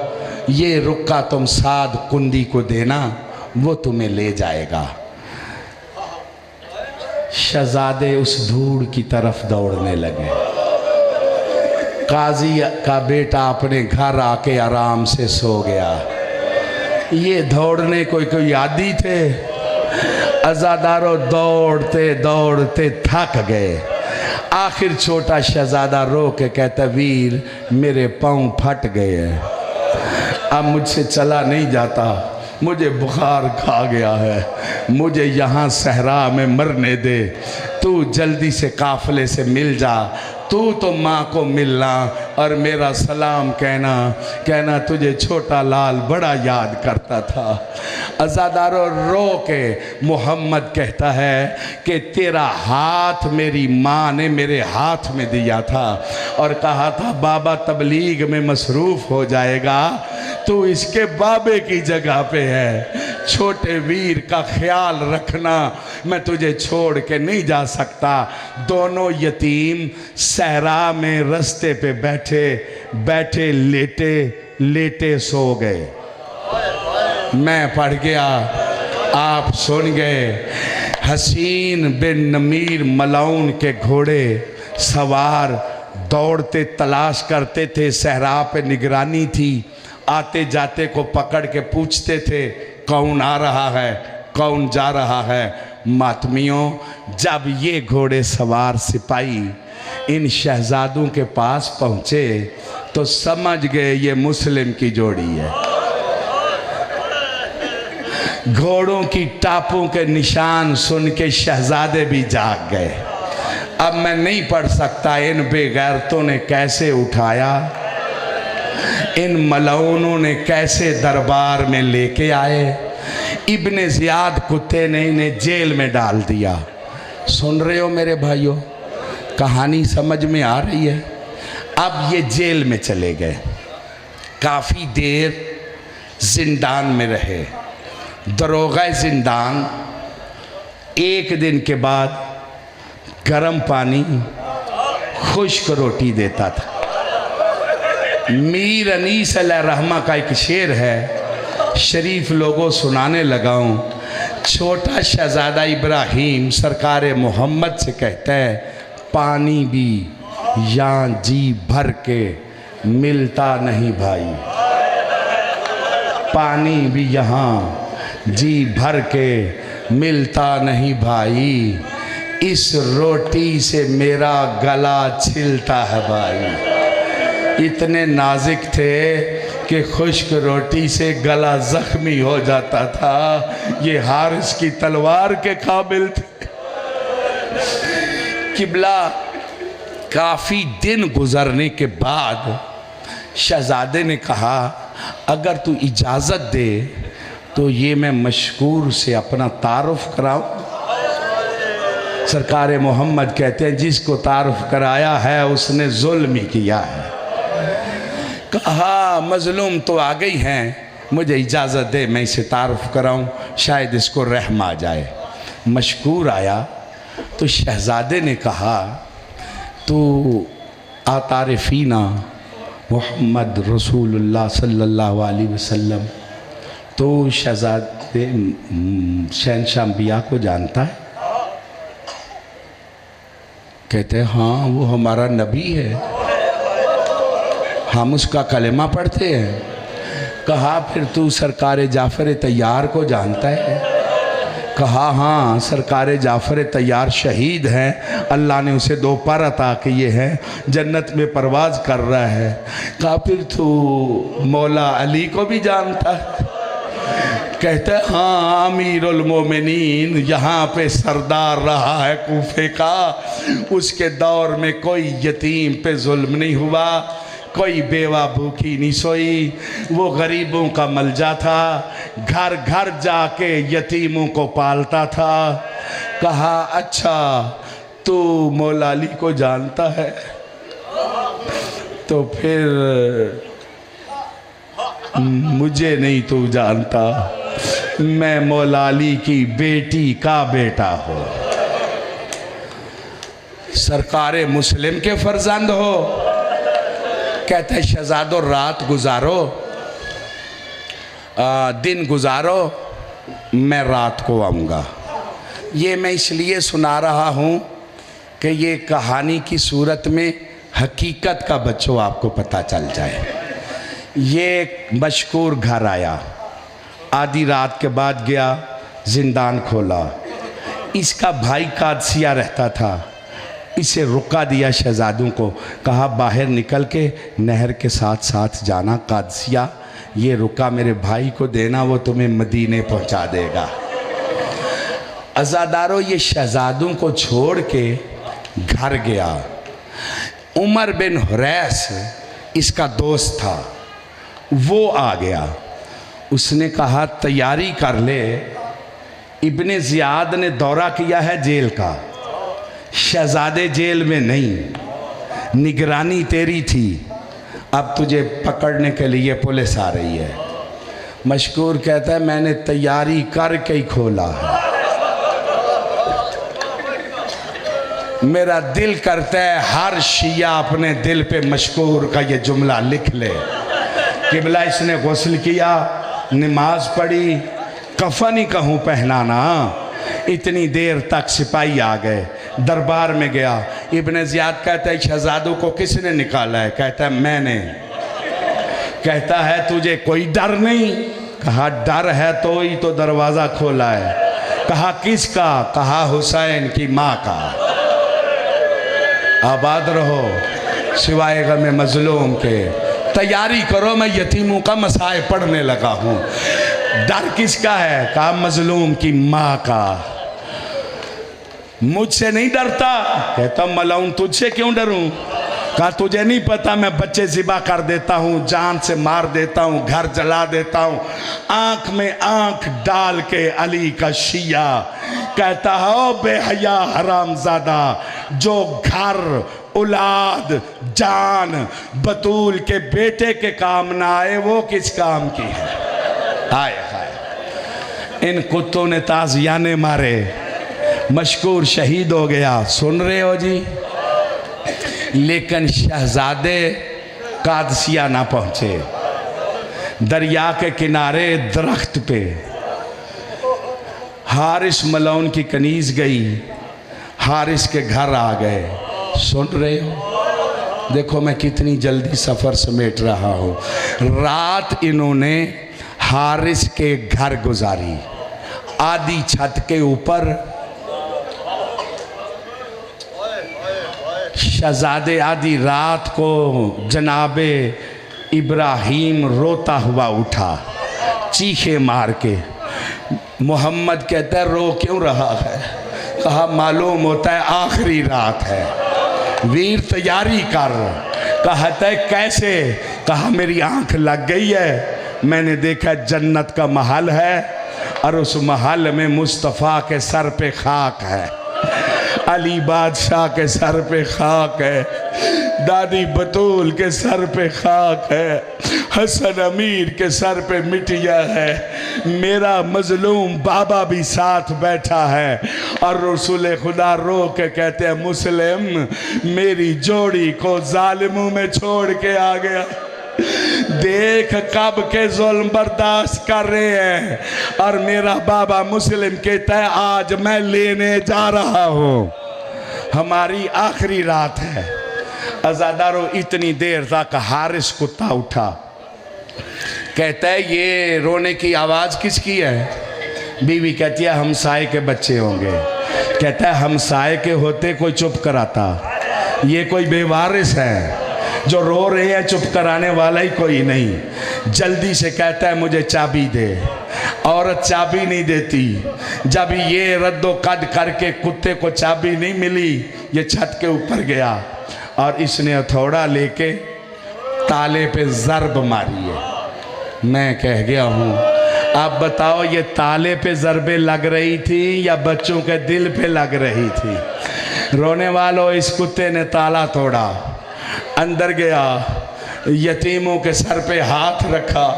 [SPEAKER 1] ये रुक्का तुम साद कुंदी को देना, वो तुम्हें ले जाएगा। शहजादे उस धूड़ की तरफ दौड़ने लगे। काजी का बेटा अपने घर आके आराम से सो गया। ये दौड़ने कोई आदी थे। अज़ादारों दौड़ते दौड़ते थक गए। आखिर छोटा शहजादा रो के कहता, वीर मेरे पाँव फट गए हैं, अब मुझसे चला नहीं जाता, मुझे बुखार खा गया है, मुझे यहाँ सहरा में मरने दे, तू जल्दी से काफिले से मिल जा, तू तो माँ को मिलना और मेरा सलाम कहना तुझे छोटा लाल बड़ा याद करता था। अज़ादारों रो के मोहम्मद कहता है कि तेरा हाथ मेरी माँ ने मेरे हाथ में दिया था और कहा था बाबा तबलीग में मसरूफ़ हो जाएगा, तू इसके बाबे की जगह पे है, छोटे वीर का ख्याल रखना, मैं तुझे छोड़ के नहीं जा सकता। दोनों यतीम सहरा में रास्ते पे बैठे बैठे लेटे लेटे सो गए। मैं पढ़ गया, आप सुन गए। हसीन बिन नमीर मलाउन के घोड़े सवार दौड़ते तलाश करते थे, सहरा पे निगरानी थी, आते जाते को पकड़ के पूछते थे कौन आ रहा है, कौन जा रहा है। मातमियों, जब ये घोड़े सवार सिपाही इन शहजादों के पास पहुँचे तो समझ गए ये मुस्लिम की जोड़ी है। घोड़ों की टापों के निशान सुन के शहजादे भी जाग गए। अब मैं नहीं पढ़ सकता इन बेगैरतों ने कैसे उठाया, इन मलऊनों ने कैसे दरबार में लेके आए। इब्ने ज़ियाद कुत्ते ने इन्हें जेल में डाल दिया। सुन रहे हो मेरे भाइयों, कहानी समझ में आ रही है। अब ये जेल में चले गए, काफ़ी देर जिंदान में रहे। दरोगा जिंदान एक दिन के बाद गर्म पानी खुश्क रोटी देता था। मीर अनीस अलैहिर्रहमा का एक शेर है, शरीफ लोगों सुनाने लगाऊं। छोटा शहजादा इब्राहिम सरकार मोहम्मद से कहता है, पानी भी यहाँ जी भर के मिलता नहीं भाई, पानी भी यहाँ जी भर के मिलता नहीं भाई, इस रोटी से मेरा गला छिलता है भाई। इतने नाजुक थे कि खुश्क रोटी से गला जख्मी हो जाता था। ये हारिस की तलवार के काबिल थे। किबला काफ़ी दिन गुजरने के बाद शहजादे ने कहा, अगर तू इजाज़त दे तो ये मैं मशकूर से अपना तारुफ कराऊं। सरकार मोहम्मद कहते हैं, जिसको तारुफ कराया है उसने जुल्म ही किया है। कहा मजलूम तो आ गई हैं, मुझे इजाज़त दे मैं इसे तारुफ कराऊं, शायद इसको रहम आ जाए। मशकूर आया तो शहजादे ने कहा, तो आतारफीना मोहम्मद रसूलुल्लाह सल्लल्लाहु अलैहि वसल्लम, तो शहजादे शहंशाह अंबिया को जानता है? कहते हैं हाँ वो हमारा नबी है। हम उसका कलेमा पढ़ते हैं। कहा फिर तू सरकार जाफ़र तैयार को जानता है? कहा हाँ, सरकार जाफ़र तैयार शहीद हैं, अल्लाह ने उसे 2 पर अता किए हैं, जन्नत में परवाज़ कर रहा है। कहा फिर तू मौला अली को भी जानता है? कहते हैं हाँ, अमीरुल मोमिनीन यहाँ पे सरदार रहा है कूफे का, उसके दौर में कोई यतीम पे जुल्म नहीं हुआ, कोई बेवा भूखी नहीं सोई, वो गरीबों का मलजा था, घर घर जाके यतीमों को पालता था। कहा अच्छा तू मौला अली को जानता है? तो फिर मुझे नहीं तू जानता, मैं मौला अली की बेटी का बेटा हूँ। सरकारे मुस्लिम के फर्जंद हो। कहते हैं शहजादो रात गुजारो, दिन गुजारो, मैं रात को आऊँगा। ये मैं इसलिए सुना रहा हूँ कि ये कहानी की सूरत में हकीकत का बच्चों आपको पता चल जाए। ये एक मशहूर घर आया, आधी रात के बाद गया, जिंदान खोला। इसका भाई कादसिया रहता था, इसे रुका दिया शहजादों को, कहा बाहर निकल के नहर के साथ साथ जाना कादसिया, ये रुका मेरे भाई को देना, वो तुम्हें मदीने पहुंचा देगा। अज़ादारों ये शहजादों को छोड़ के घर गया। उमर बिन हुरैस इसका दोस्त था, वो आ गया। उसने कहा तैयारी कर ले, इब्ने ज़ियाद ने दौरा किया है जेल का, शहजादे जेल में नहीं, निगरानी तेरी थी, अब तुझे पकड़ने के लिए पुलिस आ रही है। मशकूर कहता है मैंने तैयारी करके ही खोला है। मेरा दिल करता है हर शिया अपने दिल पे मशकूर का ये जुमला लिख ले। किबला इसने गुस्ल किया, नमाज पढ़ी, कफन ही कहूँ पहनाना, इतनी देर तक सिपाही आ गए, दरबार में गया। इब्ने ज़ियाद कहता है शहजादों को किसने निकाला है? कहता है मैंने। कहता है तुझे कोई डर नहीं? कहा डर है तो ही तो दरवाज़ा खोला है। कहा किसका? कहा हुसैन की माँ का। आबाद रहो सिवाय गम मजलूम के। तैयारी करो, मैं यतीमों का मसाए पढ़ने लगा हूँ। डर किसका है? कहा मजलूम की माँ का। मुझसे नहीं डरता? कहता मलाउन तुझसे क्यों डरूं? कहा तुझे नहीं पता मैं बच्चे ज़िबा कर देता हूँ, जान से मार देता हूँ, घर जला देता हूँ, आंख में आंख डाल के अली का शिया। कहता हो बेहया हरामजादा, जो घर औलाद जान बतूल के बेटे के काम ना आए वो किस काम की है? हाय हाय, इन कुत्तों ने ताज़ियाने मारे, मशकूर शहीद हो गया। सुन रहे हो जी? लेकिन शहजादे कादसिया ना पहुँचे। दरिया के किनारे दरख्त पे हारिस मलौन की कनीज़ गई, हारिस के घर आ गए। सुन रहे हो? देखो मैं कितनी जल्दी सफ़र समेट रहा हूँ। रात इन्होंने हारिस के घर गुजारी, आधी छत के ऊपर। शहजादे आधी रात को जनाबे इब्राहीम रोता हुआ उठा, चीखे मार के। मोहम्मद कहता है रो क्यों रहा है? कहा मालूम होता है आखिरी रात है, वीर तैयारी कर। कहता है कैसे? कहा मेरी आंख लग गई है, मैंने देखा जन्नत का महल है और उस महल में मुस्तफ़ा के सर पे खाक है, अली बादशाह के सर पे खाक है, दादी बतूल के सर पे खाक है, हसन अमीर के सर पे मिटिया है, मेरा मजलूम बाबा भी साथ बैठा है। और रसूल खुदा रो के कहते हैं मुस्लिम मेरी जोड़ी को जालिमों में छोड़ के आ गया। देख कब के जुल्म बर्दाश्त कर रहे हैं। और मेरा बाबा मुस्लिम कहता है आज मैं लेने जा रहा हूँ, हमारी आखिरी रात है, अज़ादारों इतनी देर तक हारिस कुत्ता उठा, कहता है ये रोने की आवाज़ किसकी है? बीवी कहती है हमसाए के बच्चे होंगे। कहता है हमसाए के होते कोई चुप कराता, ये कोई बेवारिस है जो रो रहे हैं, चुप कराने वाला ही कोई नहीं। जल्दी से कहता है मुझे चाबी दे। औरत चाबी नहीं देती। जब ये रद्दो कद करके कुत्ते को चाबी नहीं मिली, ये छत के ऊपर गया और इसने हथौड़ा लेके ताले पे ज़रब मारी है। मैं कह गया हूँ आप बताओ ये ताले पे ज़रबे लग रही थी या बच्चों के दिल पे लग रही थी? रोने वालों, इस कुत्ते ने ताला तोड़ा, अंदर गया, यतीमों के सर पे हाथ रखा,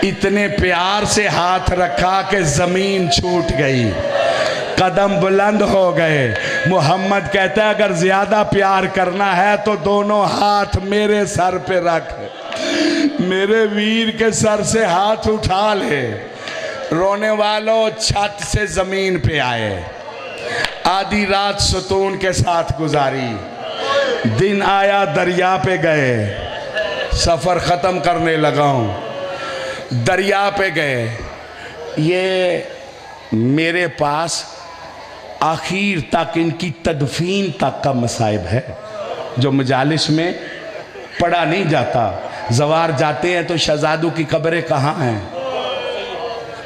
[SPEAKER 1] इतने प्यार से हाथ रखा कि ज़मीन छूट गई, कदम बुलंद हो गए। मोहम्मद कहता है अगर ज़्यादा प्यार करना है तो दोनों हाथ मेरे सर पे रख, मेरे वीर के सर से हाथ उठा ले। रोने वालों, छत से ज़मीन पे आए, आधी रात सुकून के साथ गुजारी, दिन आया दरिया पे गए, सफ़र ख़त्म करने लगा हूँ, दरिया पे गए। ये मेरे पास आखिर तक इनकी तदफीन तक का मसाइब है जो मजालिस में पढ़ा नहीं जाता। जवार जाते हैं तो शहजादों की कब्रें कहाँ हैं?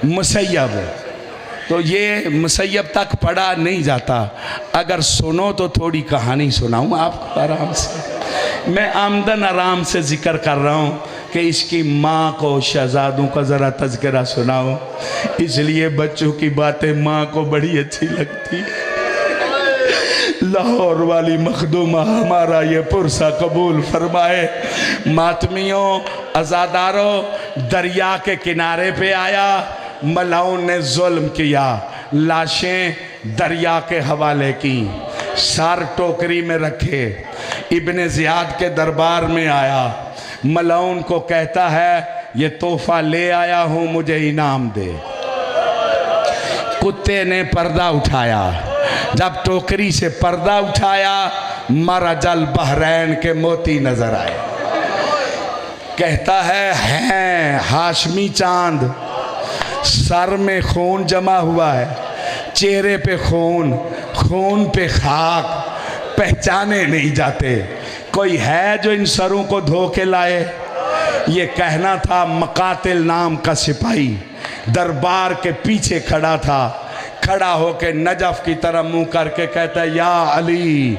[SPEAKER 1] मुसैयब, तो ये मुसैयब तक पढ़ा नहीं जाता। अगर सुनो तो थोड़ी कहानी सुनाऊँ आपको आराम से। मैं आमदन आराम से जिक्र कर रहा हूँ कि इसकी माँ को शहजादों का ज़रा तज़किरा सुनाओ, इसलिए बच्चों की बातें माँ को बड़ी अच्छी लगती। लाहौर वाली मखदूमा हमारा ये पुरसा कबूल फरमाए। मातमियों, अज़ादारों, दरिया के किनारे पे आया, मलाउन ने जुल्म किया, लाशें दरिया के हवाले की, सर टोकरी में रखे, इब्ने ज़ियाद के दरबार में आया, मलाउन को कहता है ये तोहफा ले आया हूँ, मुझे इनाम दे। कुत्ते ने पर्दा उठाया, जब टोकरी से पर्दा उठाया मरजल बहरैन के मोती नजर आए। कहता है हाशमी चांद, सर में खून जमा हुआ है, चेहरे पे खून, खून पे खाक, पहचाने नहीं जाते। कोई है जो इन सरों को धो के लाए? ये कहना था मकातिल नाम का सिपाही दरबार के पीछे खड़ा था, खड़ा होके नजफ की तरफ मुंह करके कहता है या अली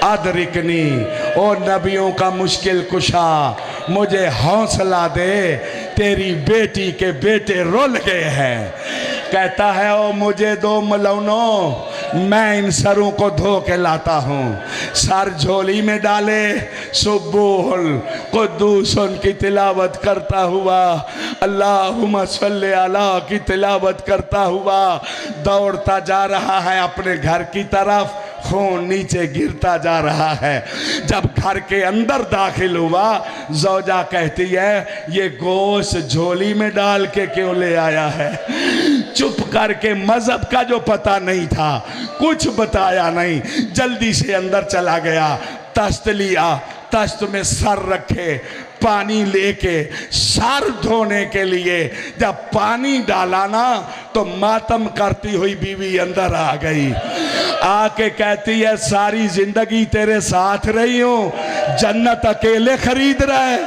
[SPEAKER 1] अदरिकनी, ओ नबियों का मुश्किल कुशा, मुझे हौसला दे, तेरी बेटी के बेटे रुल गए हैं। कहता है ओ मुझे दो मलौनों, मैं इन सरों को धो के लाता हूँ। सर झोली में डाले, सुब्बुहुल कुद्दूस की तिलावत करता हुआ, अल्लाहुम्मा सल्ले अला की तिलावत करता हुआ दौड़ता जा रहा है अपने घर की तरफ। खून नीचे गिरता जा रहा है। जब घर के अंदर दाखिल हुआ, ज़ौजा कहती है ये गोश्त झोली में डाल के क्यों ले आया है? चुप करके, मजहब का जो पता नहीं था, कुछ बताया नहीं, जल्दी से अंदर चला गया, तश्त लिया, तश्त में सर रखे, पानी लेके सर धोने के लिए जब पानी डाला ना तो मातम करती हुई बीवी अंदर आ गई। आके कहती है सारी जिंदगी तेरे साथ रही हूँ, जन्नत अकेले खरीद रहे।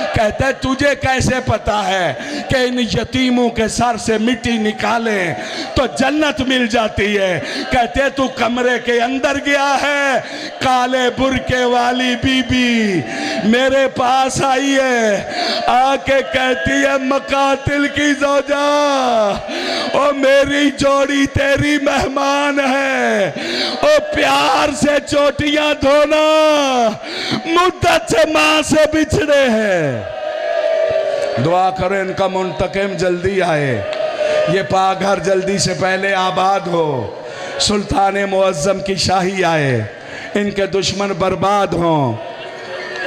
[SPEAKER 1] कहता है तुझे कैसे पता है कि इन यतीमों के सर से मिट्टी निकालें तो जन्नत मिल जाती है? कहते तू कमरे के अंदर गया है, काले बुरके वाली बीबी मेरे पास आई है, आके कहती है मकातिल की ज़ौजा, ओ मेरी जोड़ी तेरी मेहमान है, ओ प्यार से चोटियां धोना, मुद्दत से मां से बिछड़े हैं। दुआ करो इनका मुंतकिम जल्दी आए, ये पाघर जल्दी से पहले आबाद हो, सुल्तान मुअज्जम की शाही आए, इनके दुश्मन बर्बाद हों।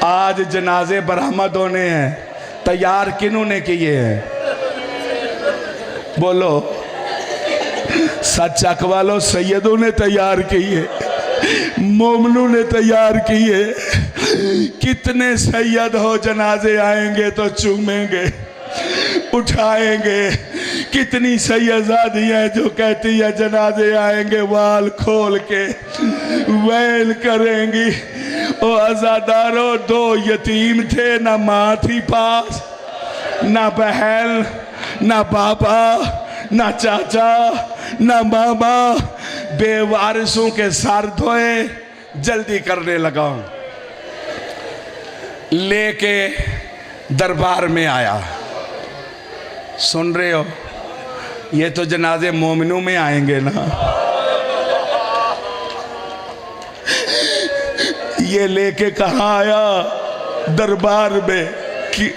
[SPEAKER 1] आज जनाजे बरामद होने हैं, तैयार किन्हों ने किए हैं? बोलो, सच चक वालों, सैयदों ने तैयार किए। मोमनू ने तैयार किए। कितने सैयद हो जनाजे आएंगे तो चूमेंगे, उठाएंगे। कितनी सैयदादियाँ जो कहती है जनाजे आएंगे वाल खोल के वैन करेंगी। ओ अज़ादारों, दो यतीम थे, ना माँ थी पास, ना बहन, ना पापा, ना चाचा, ना मामा। बेवारिसों के सर धोए, जल्दी करने लगा, लेके दरबार में आया। सुन रहे हो, ये तो जनाजे मोमिनों में आएंगे ना। ये लेके कहाँ आया? दरबार में। कि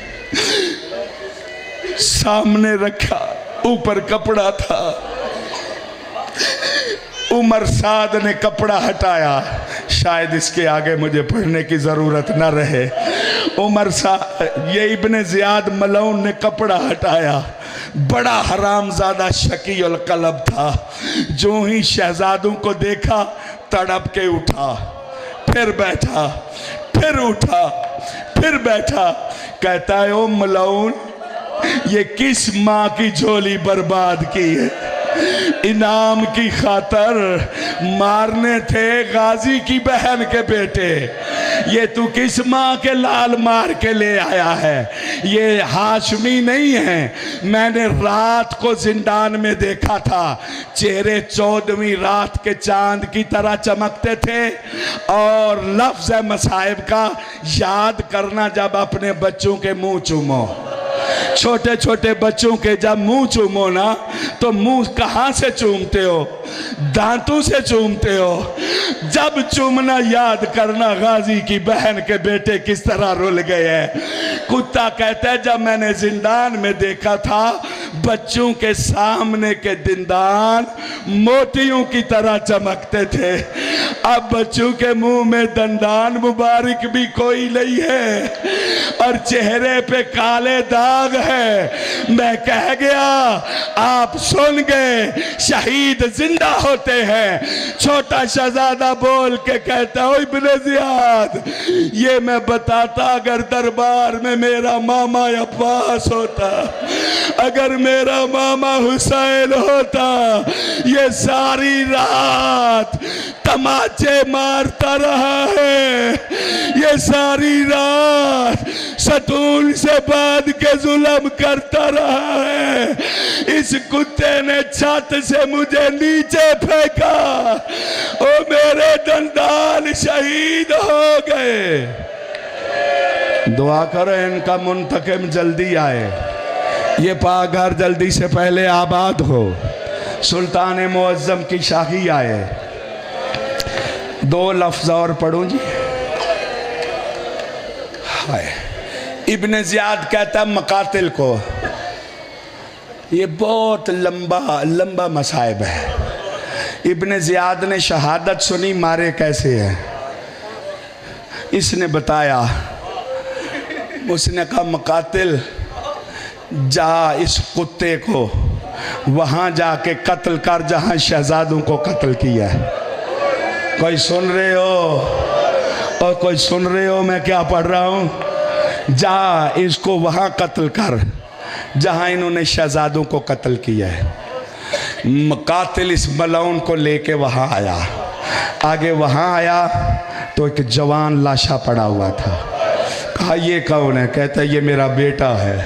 [SPEAKER 1] सामने रखा, ऊपर कपड़ा था। उमर साद ने कपड़ा हटाया, शायद इसके आगे मुझे पढ़ने की जरूरत न रहे। उमर साद, ये इब्ने ज़ियाद मलऊन ने कपड़ा हटाया। बड़ा हरामजादा शकी और कलब था। जो ही शहजादों को देखा तड़प के उठा, फिर बैठा, फिर उठा, फिर बैठा। कहता है ओ मलऊन, ये किस माँ की झोली बर्बाद की है? इनाम की खातर मारने थे गाजी की बहन के बेटे, ये तू किस माँ के लाल मार के ले आया है? ये हाशमी नहीं है। मैंने रात को जिंदान में देखा था, चेहरे 14वीं रात के चांद की तरह चमकते थे। और लफ्ज़ मसाइब का याद करना, जब अपने बच्चों के मुंह चूमो, छोटे छोटे बच्चों के जब मुंह चूमो ना, तो मुंह कहाँ से चूमते हो? दांतों से चूमते हो। जब चूमना याद करना, गाजी की बहन के बेटे किस तरह रुल गए हैं। कुत्ता कहता है जब मैंने जिंदान में देखा था, बच्चों के सामने के दंदान मोतियों की तरह चमकते थे। अब बच्चों के मुंह में दंदान मुबारक भी कोई नहीं है और चेहरे पे काले दाग है। मैं कह गया, आप सुन गए, शहीद जिंदा होते हैं। छोटा शहजादा बोल के कहता है, ओ इब्ने ज़ियाद, ये मैं बताता अगर दरबार में मेरा मामा अब्बास होता, अगर मेरा मामा हुसैन होता, ये सारी रात तमाचे मारता रहा है, ये सारी रात सतून से बांध के जुल्म करता रहा है। इस कुत्ते ने छत से मुझे नीचे फेंका, ओ मेरे दंदान शहीद हो गए। दुआ करो इनका मुंतकिम जल्दी आए, ये पाघर जल्दी से पहले आबाद हो, सुल्तान मुअज्जम की शाही आए। 2 लफ्ज़ और पढ़ूं जी। हाय, इब्ने ज़ियाद कहता है मकातिल को, ये बहुत लंबा मसाइब है। इब्ने ज़ियाद ने शहादत सुनी, मारे कैसे हैं इसने बताया। उसने कहा मकातिल जा, इस कुत्ते को वहाँ जाके कत्ल कर जहाँ शहजादों को कत्ल किया है। कोई सुन रहे हो? और कोई सुन रहे हो मैं क्या पढ़ रहा हूँ? जा इसको वहाँ कत्ल कर जहाँ इन्होंने शहजादों को कत्ल किया है। मकातिल इस मलऊन को लेके वहाँ आया। आगे वहाँ आया तो एक जवान लाशा पड़ा हुआ था। कहा ये कौन है? कहता ये मेरा बेटा है,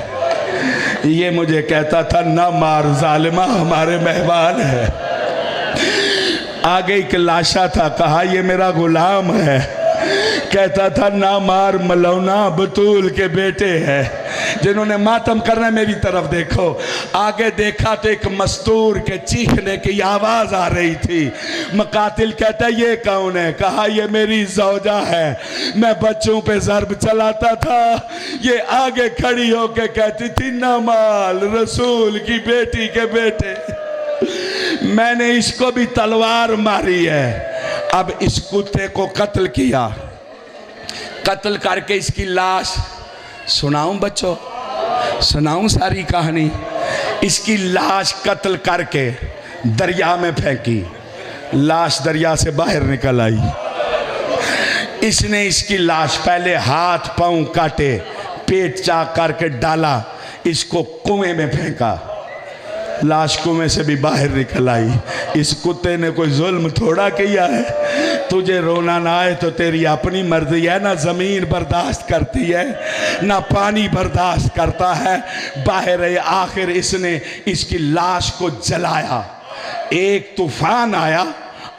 [SPEAKER 1] ये मुझे कहता था ना मार जालिमा, हमारे मेहमान है। आगे एक लाशा था, कहा ये मेरा गुलाम है, कहता था ना मार मलौना बतूल के बेटे हैं जिन्होंने मातम करना। मेरी तरफ देखो। आगे देखा तो एक मस्तूर के चीखने की आवाज आ रही थी। मकातिल कहता ये कौन है? कहा ये मेरी जौजा है, मैं बच्चों पे ज़र्ब चलाता था, ये आगे खड़ी होके कहती थी ना माल रसूल की बेटी के बेटे, मैंने इसको भी तलवार मारी है। अब इस कुत्ते को कत्ल किया, कत्ल करके इसकी लाश, सुनाऊं बच्चों, सुनाऊं सारी कहानी। इसकी लाश कत्ल करके दरिया में फेंकी। लाश दरिया से बाहर निकल आई। इसने इसकी लाश पहले हाथ पांव काटे, पेट चाक करके डाला, इसको कुएं में फेंका, लाश कुएं से भी बाहर निकल आई। इस कुत्ते ने कोई जुल्म थोड़ा किया है। तुझे रोना ना आए तो तेरी अपनी मर्जी है, ना जमीन बर्दाश्त करती है ना पानी बर्दाश्त करता है। बाहर है। आखिर इसने इसकी लाश को जलाया, एक तूफान आया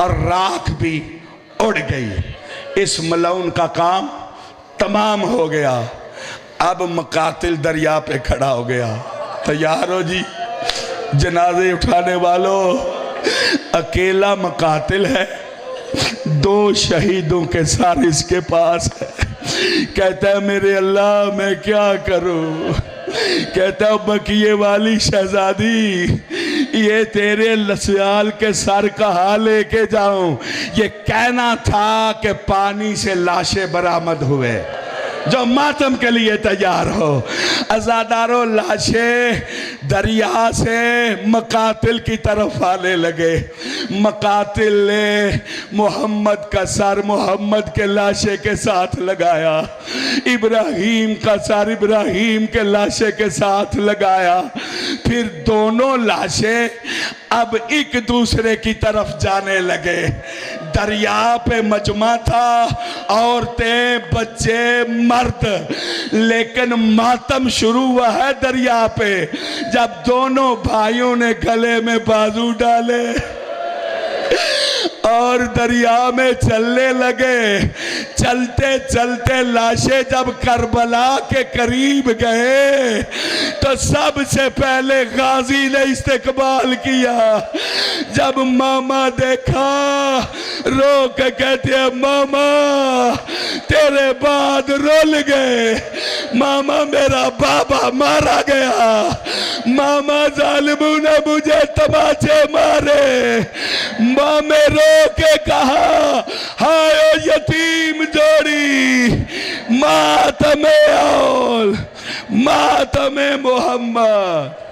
[SPEAKER 1] और राख भी उड़ गई। इस मलऊन का काम तमाम हो गया। अब मुकातिल दरिया पे खड़ा हो गया। तैयार हो जी, जनाजे उठाने वालों, अकेला मुकातिल है, 2 शहीदों के साथ इसके पास है। कहता है मेरे अल्लाह मैं क्या करूं। कहता है बकिए वाली शहजादी, ये तेरे लसयाल के सर कहाँ लेके जाऊं। ये कहना था कि पानी से लाशें बरामद हुए जो मातम के लिए तैयार हो। अज़ादारों, लाशें दरिया से मुकातिल की तरफ आने लगे। मुकातिल ने मोहम्मद का सर मोहम्मद के लाशे के साथ लगाया, इब्राहीम का सर इब्राहीम के लाशे के साथ लगाया। फिर दोनों लाशें अब एक दूसरे की तरफ जाने लगे। दरिया पे मजमा था, औरतें, बच्चे, मर्द, लेकिन मातम शुरू हुआ है दरिया पे जब दोनों भाइयों ने गले में बाजू डाले और दरिया में चलने लगे। चलते चलते लाशें जब करबला के करीब गए तो सबसे पहले गाजी ने इस्तेकबाल किया। जब मामा देखा, रो के कहते हैं मामा तेरे बाद रुल गए, मामा मेरा बाबा मारा गया, मामा जालिमों ने मुझे तमाचे मारे। मामे रो के कहा हाय यतीम जोड़ी, मातमे औल, मातमे मोहम्मद।